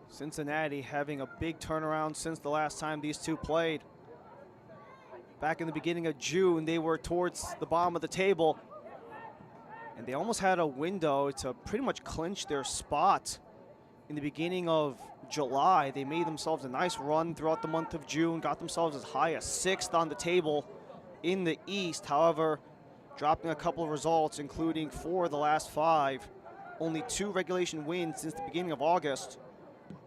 Cincinnati having a big turnaround since the last time these two played. Back in the beginning of June, they were towards the bottom of the table, and they almost had a window to pretty much clinch their spot. In the beginning of July, they made themselves a nice run throughout the month of June, got themselves as high as 6th on the table in the East. However, dropping a couple of results, including 4 of the last 5, only 2 regulation wins since the beginning of August,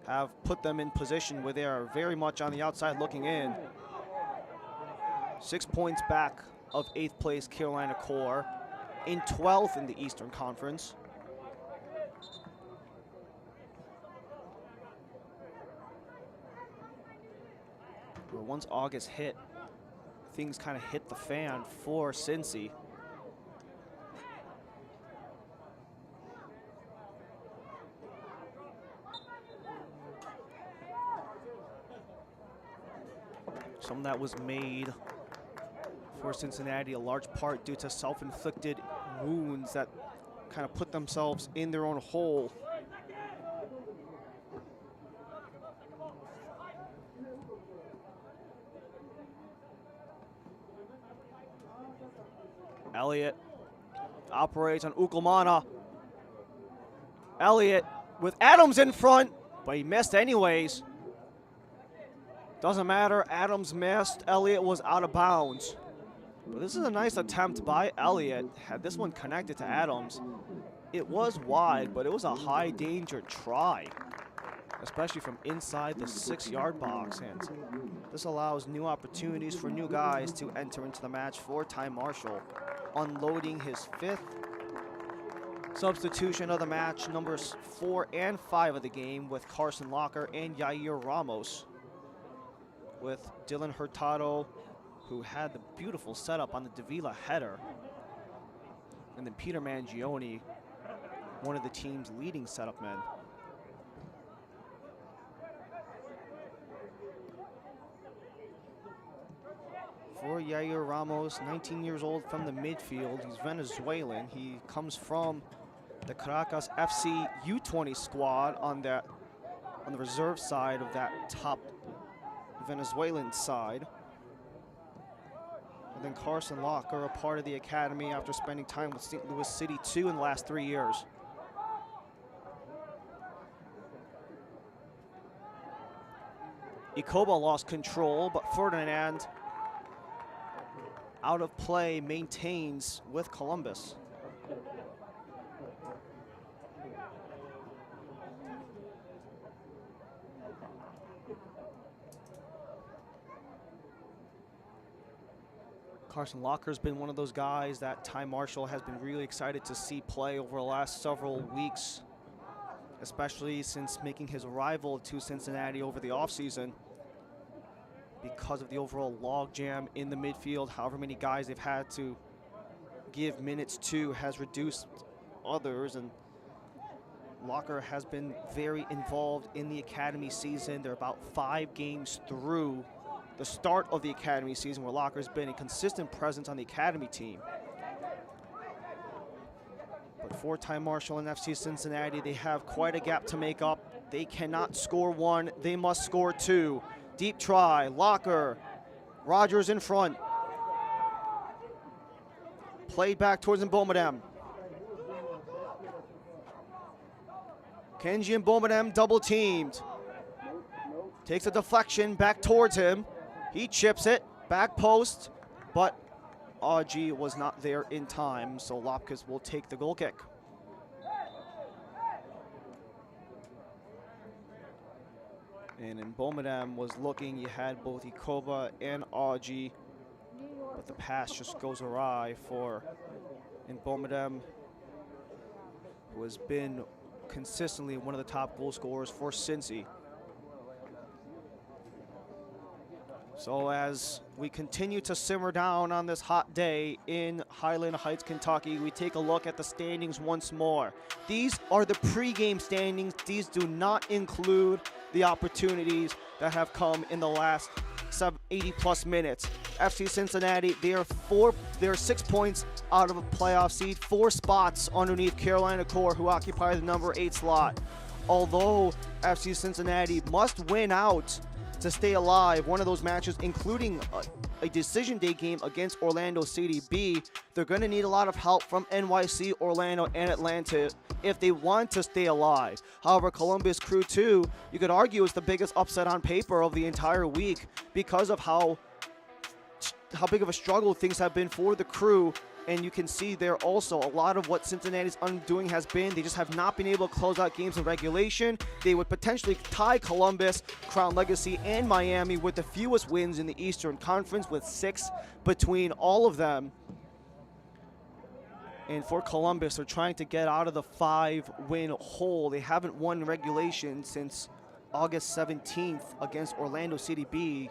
have put them in position where they are very much on the outside looking in. 6 points back of 8th place Carolina Core, in 12th in the Eastern Conference. Where once August hit, things kind of hit the fan for Cincy. Some of that was made for Cincinnati, a large part due to self-inflicted wounds that kind of put themselves in their own hole. Elliott operates on Ucumana. Elliott with Adams in front, but he missed anyways. Doesn't matter, Adams missed, Elliott was out of bounds. But this is a nice attempt by Elliott. Had this one connected to Adams, it was wide, but it was a high danger try, especially from inside the 6-yard box. And this allows new opportunities for new guys to enter into the match for Ty Marshall, unloading his 5th substitution of the match, numbers 4 and 5 of the game, with Carson Locker and Yair Ramos, with Dylan Hurtado, who had the beautiful setup on the Davila header, and then Peter Mangione, one of the team's leading setup men. For Yair Ramos, 19 years old, from the midfield. He's Venezuelan. He comes from the Caracas FC U20 squad on the reserve side of that top Venezuelan side. And then Carson Locker, a part of the academy after spending time with St. Louis City 2 in the last 3 years. Ikoba lost control, but Ferdinand out of play maintains with Columbus. Carson Locker's been one of those guys that Ty Marshall has been really excited to see play over the last several weeks, especially since making his arrival to Cincinnati over the offseason. Because of the overall logjam in the midfield, however many guys they've had to give minutes to has reduced others, and Locker has been very involved in the academy season. They're about 5 games through the start of the academy season, where Locker's been a consistent presence on the academy team. But for Ty Marshall and FC Cincinnati, they have quite a gap to make up. They cannot score 1, they must score 2. Deep try, Locker, Rogers in front. Played back towards Mbomedem. Kenji and Mbomedem double teamed. Takes a deflection back towards him. He chips it, back post, but Aji was not there in time, so Lopkis will take the goal kick. And Mbomedem was looking, you had both Ikoba and Aji, but the pass just goes awry for Mbomedem, who has been consistently one of the top goal scorers for Cincy. So as we continue to simmer down on this hot day in Highland Heights, Kentucky, we take a look at the standings once more. These are the pregame standings. These do not include the opportunities that have come in the last 80 plus minutes. FC Cincinnati, they are 6 points out of a playoff seed, 4 spots underneath Carolina Core, who occupy the number 8 slot. Although FC Cincinnati must win out to stay alive, one of those matches including a decision day game against Orlando City B, they're going to need a lot of help from NYC, Orlando, and Atlanta if they want to stay alive. However, Columbus Crew 2, you could argue, is the biggest upset on paper of the entire week because of how big of a struggle things have been for the Crew. And you can see there also a lot of what Cincinnati's undoing has been. They just have not been able to close out games in regulation. They would potentially tie Columbus, Crown Legacy, and Miami with the fewest wins in the Eastern Conference, with 6 between all of them. And for Columbus, they're trying to get out of the 5-win hole. They haven't won regulation since August 17th against Orlando City B,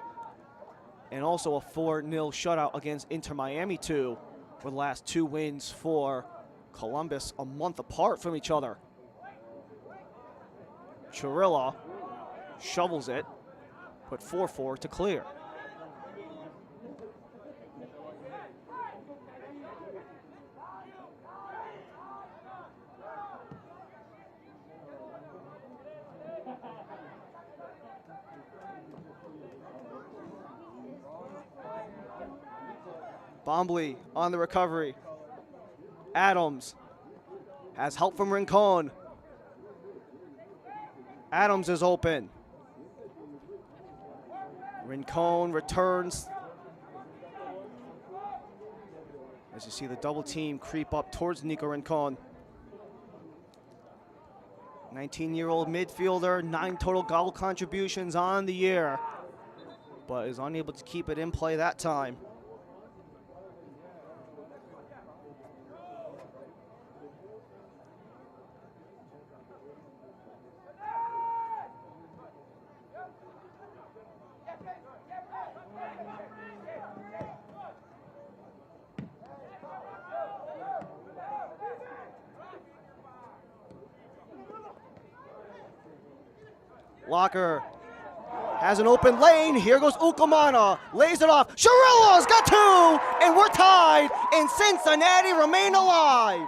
and also a 4-0 shutout against Inter Miami 2. With the last 2 wins for Columbus a month apart from each other. Chirilla shovels it, but 4-4 to clear. Bombley on the recovery. Adams has help from Rincon. Adams is open. Rincon returns. As you see the double team creep up towards Nico Rincon. 19-year-old midfielder, 9 total goal contributions on the year, but is unable to keep it in play that time. Locker has an open lane. Here goes Ukamana. Lays it off. Chirilla's got 2, and we're tied, and Cincinnati remain alive.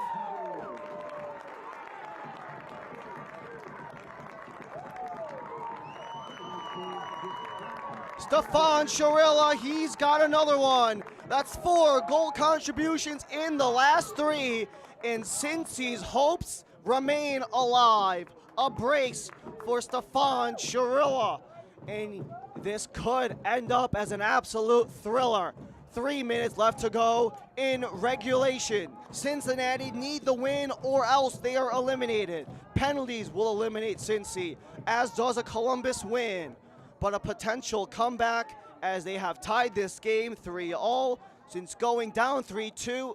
Stefan Chirilla, he's got another one. That's 4 goal contributions in the last 3, and Cincy's hopes remain alive. A brace for Stefan Chirilla. and this could end up as an absolute thriller. 3 minutes left to go in regulation. Cincinnati need the win or else they are eliminated. Penalties will eliminate Cincy, as does a Columbus win. But a potential comeback as they have tied this game 3-all since going down 3-2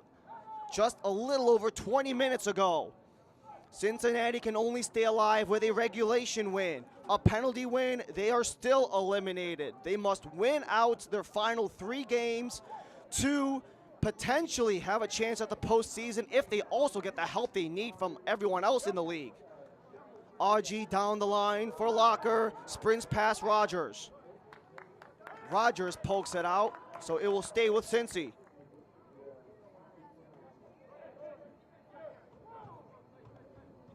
just a little over 20 minutes ago. Cincinnati can only stay alive with a regulation win. A penalty win, they are still eliminated. They must win out their final 3 games to potentially have a chance at the postseason if they also get the help they need from everyone else in the league. RG down the line for Locker, sprints past Rogers. Rogers pokes it out, so it will stay with Cincy.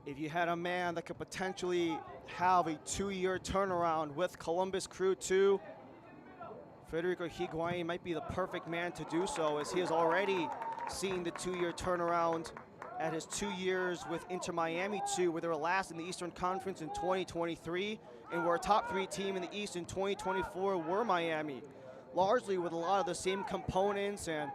If you had a man that could potentially have a 2-year turnaround with Columbus Crew 2, Federico Higuain might be the perfect man to do so, as he has already seen the 2-year turnaround at his 2 years with Inter Miami 2, where they were last in the Eastern Conference in 2023, and were a top 3 team in the East in 2024 were Miami, largely with a lot of the same components. And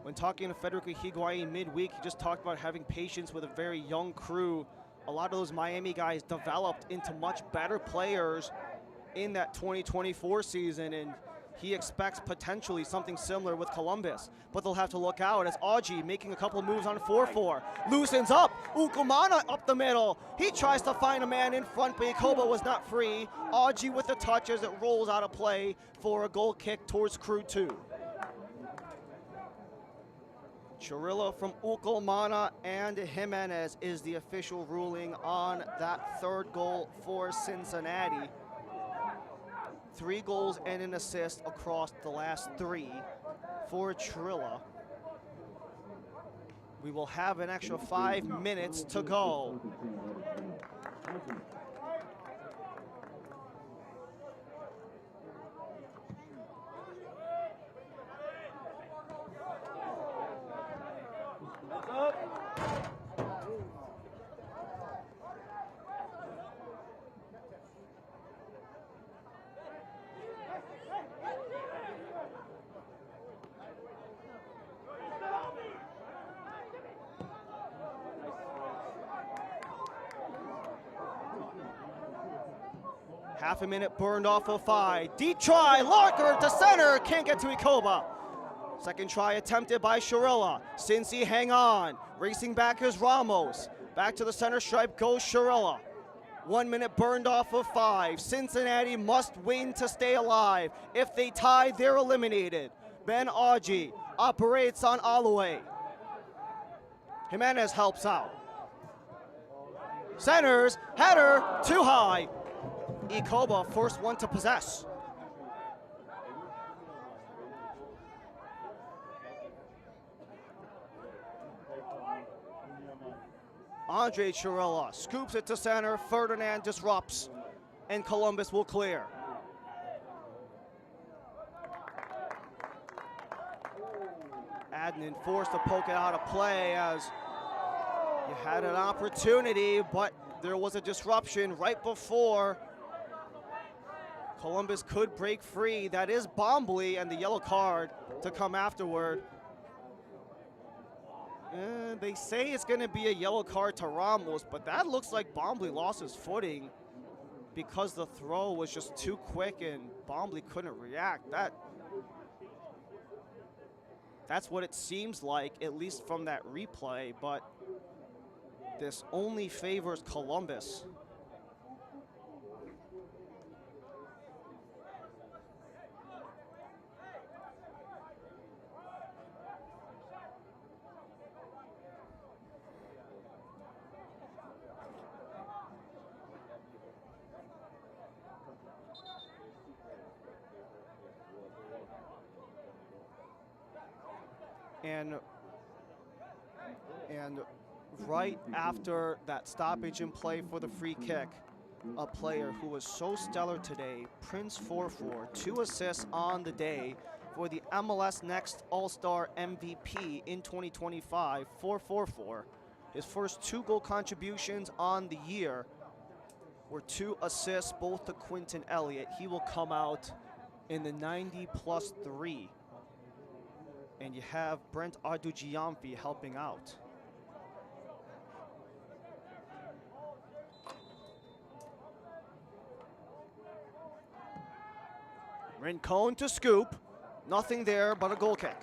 when talking to Federico Higuain midweek, he just talked about having patience with a very young crew. A lot of those Miami guys developed into much better players in that 2024 season, and he expects potentially something similar with Columbus. But they'll have to look out as Augie making a couple moves on 4-4. Loosens up, Ukumana up the middle. He tries to find a man in front, but Ikoba was not free. Augie with the touch as it rolls out of play for a goal kick towards Crew 2. Chirilla from Ukumana and Jimenez is the official ruling on that 3rd goal for Cincinnati. 3 goals and an assist across the last 3 for Chirilla. We will have an extra 5 minutes to go. Half a minute burned off of 5. Deep try, Larker to center, can't get to Ikoba. Second try attempted by Chirilla. Cincy hang on. Racing back is Ramos. Back to the center stripe goes Chirilla. 1 minute burned off of 5. Cincinnati must win to stay alive. If they tie, they're eliminated. Ben Augie operates on Alloué. Jimenez helps out. Centers, header, too high. Ikoba, first one to possess. Andre Chirilla scoops it to center. Ferdinand disrupts, and Columbus will clear. Adnan forced to poke it out of play as he had an opportunity, but there was a disruption right before Columbus could break free. That is Bombley, and the yellow card to come afterward. They say it's going to be a yellow card to Ramos, but that looks like Bombley lost his footing because the throw was just too quick and Bombley couldn't react. That's what it seems like, at least from that replay, but this only favors Columbus. And right after that stoppage in play for the free kick, a player who was so stellar today, Prince 4-4, 2 assists on the day for the MLS Next All-Star MVP in 2025, 4-4-4. His first 2 goal contributions on the year. were 2 assists, both to Quinton Elliott. He will come out in the 90+3. And you have Brent Ardugianfi helping out. Rincon to scoop. Nothing there but a goal kick.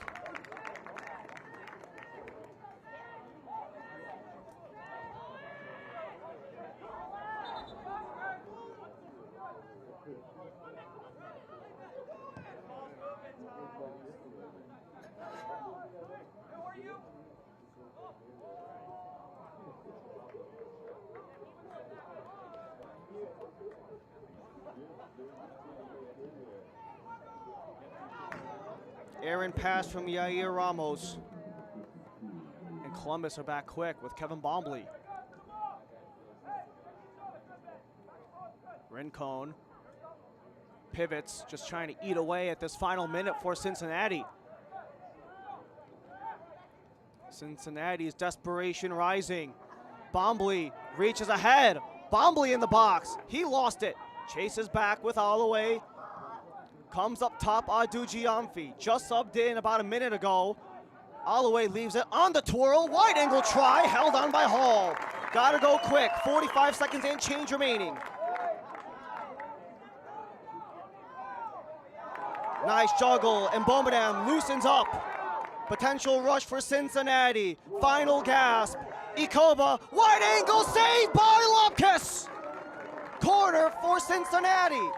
Aaron pass from Yair Ramos. And Columbus are back quick with Kevin Bombley. Rincon pivots, just trying to eat away at this final minute for Cincinnati. Cincinnati's desperation rising. Bombley reaches ahead. Bombley in the box. He lost it. Chases back with Holloway. Comes up top, Ardugianfi. Just subbed in about a minute ago. Holloway leaves it on the twirl. Wide angle try, held on by Hall. Gotta go quick. 45 seconds and change remaining. Nice juggle, and Bombadam loosens up. Potential rush for Cincinnati. Final gasp. Ikoba, wide angle save by Lopkis. Corner for Cincinnati.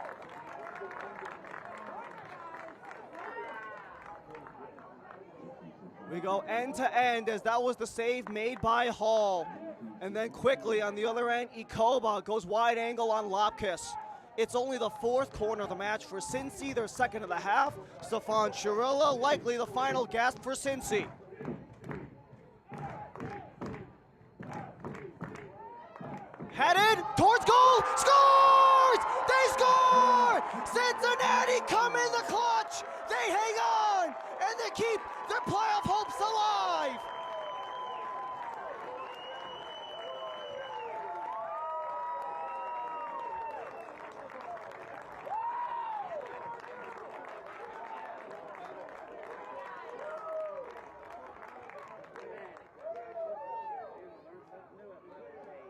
We go end to end as that was the save made by Hall. And then quickly on the other end, Ikoba goes wide angle on Lopkis. It's only the 4th corner of the match for Cincy, their 2nd of the half. Stefan Chirilla, likely the final gasp for Cincy. Headed towards goal, scores! They score! Cincinnati come in the clutch! They hang on, and they keep their playoff hopes alive!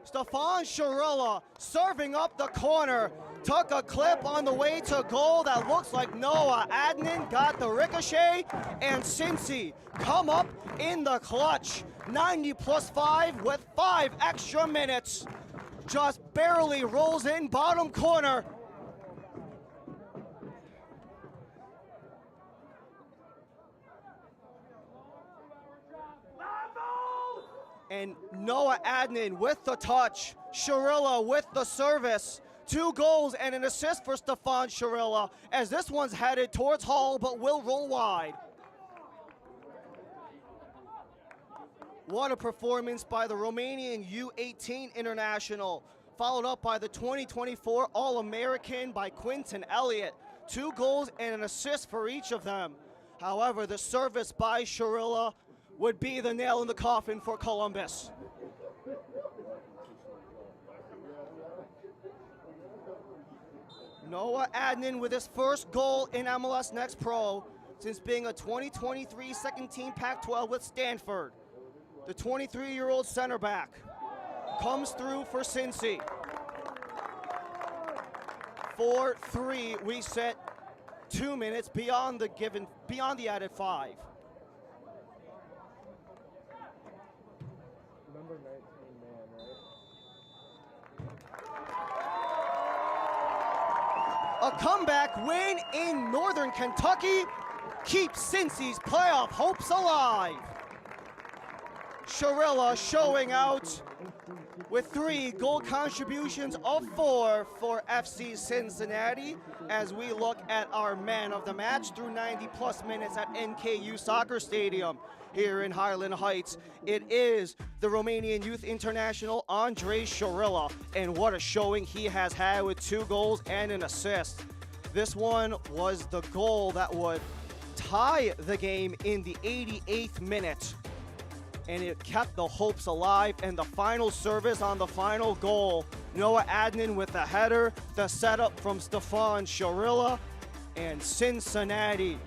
Stefan Chirilla serving up the corner. Took a clip on the way to goal that looks like Noah Adnan got the ricochet, and Cincy come up in the clutch. 90+5 with 5 extra minutes. Just barely rolls in bottom corner. And Noah Adnan with the touch. Chirilla with the service. 2 goals and an assist for Stefan Chirilla, as this one's headed towards Hall but will roll wide. What a performance by the Romanian U18 international, followed up by the 2024 All-American by Quinton Elliott. 2 goals and an assist for each of them. However, the service by Chirilla would be the nail in the coffin for Columbus. Noah Adnan with his first goal in MLS Next Pro since being a 2023 second team Pac-12 with Stanford. The 23-year-old center back comes through for Cincy. 4-3, we set 2 minutes beyond the added 5. Number 19 man, right? A comeback win in Northern Kentucky keeps Cincy's playoff hopes alive. Chirilla showing out with 3 goal contributions of 4 for FC Cincinnati as we look at our man of the match through 90+ minutes at NKU Soccer Stadium here in Highland Heights. It is the Romanian Youth International Andrei Chirilla, and what a showing he has had with 2 goals and an assist. This one was the goal that would tie the game in the 88th minute. and it kept the hopes alive. And the final service on the final goal, Noah Adnan with the header, the setup from Stefan Sharilla, and Cincinnati,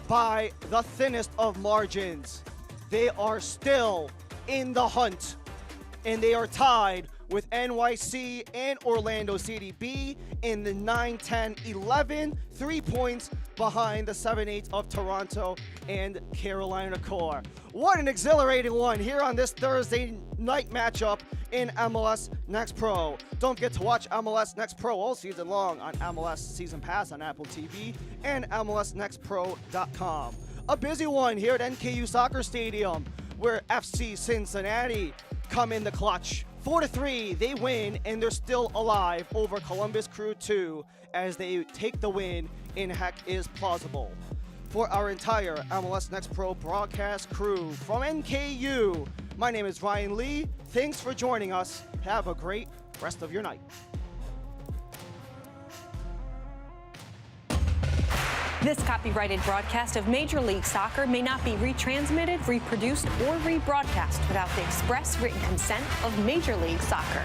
by the thinnest of margins, they are still in the hunt, and they are tied with NYC and Orlando CDB in the 9-10-11, 3 points behind the 7-8 of Toronto and Carolina Core. What an exhilarating one here on this Thursday night matchup in MLS Next Pro. Don't forget to watch MLS Next Pro all season long on MLS Season Pass on Apple TV and MLSNextPro.com. A busy one here at NKU Soccer Stadium, where FC Cincinnati come in the clutch. 4-3, they win, and they're still alive over Columbus Crew 2 as they take the win in Heck is Plausible. For our entire MLS Next Pro broadcast crew from NKU, my name is Ryan Lee. Thanks for joining us. Have a great rest of your night. This copyrighted broadcast of Major League Soccer may not be retransmitted, reproduced, or rebroadcast without the express written consent of Major League Soccer.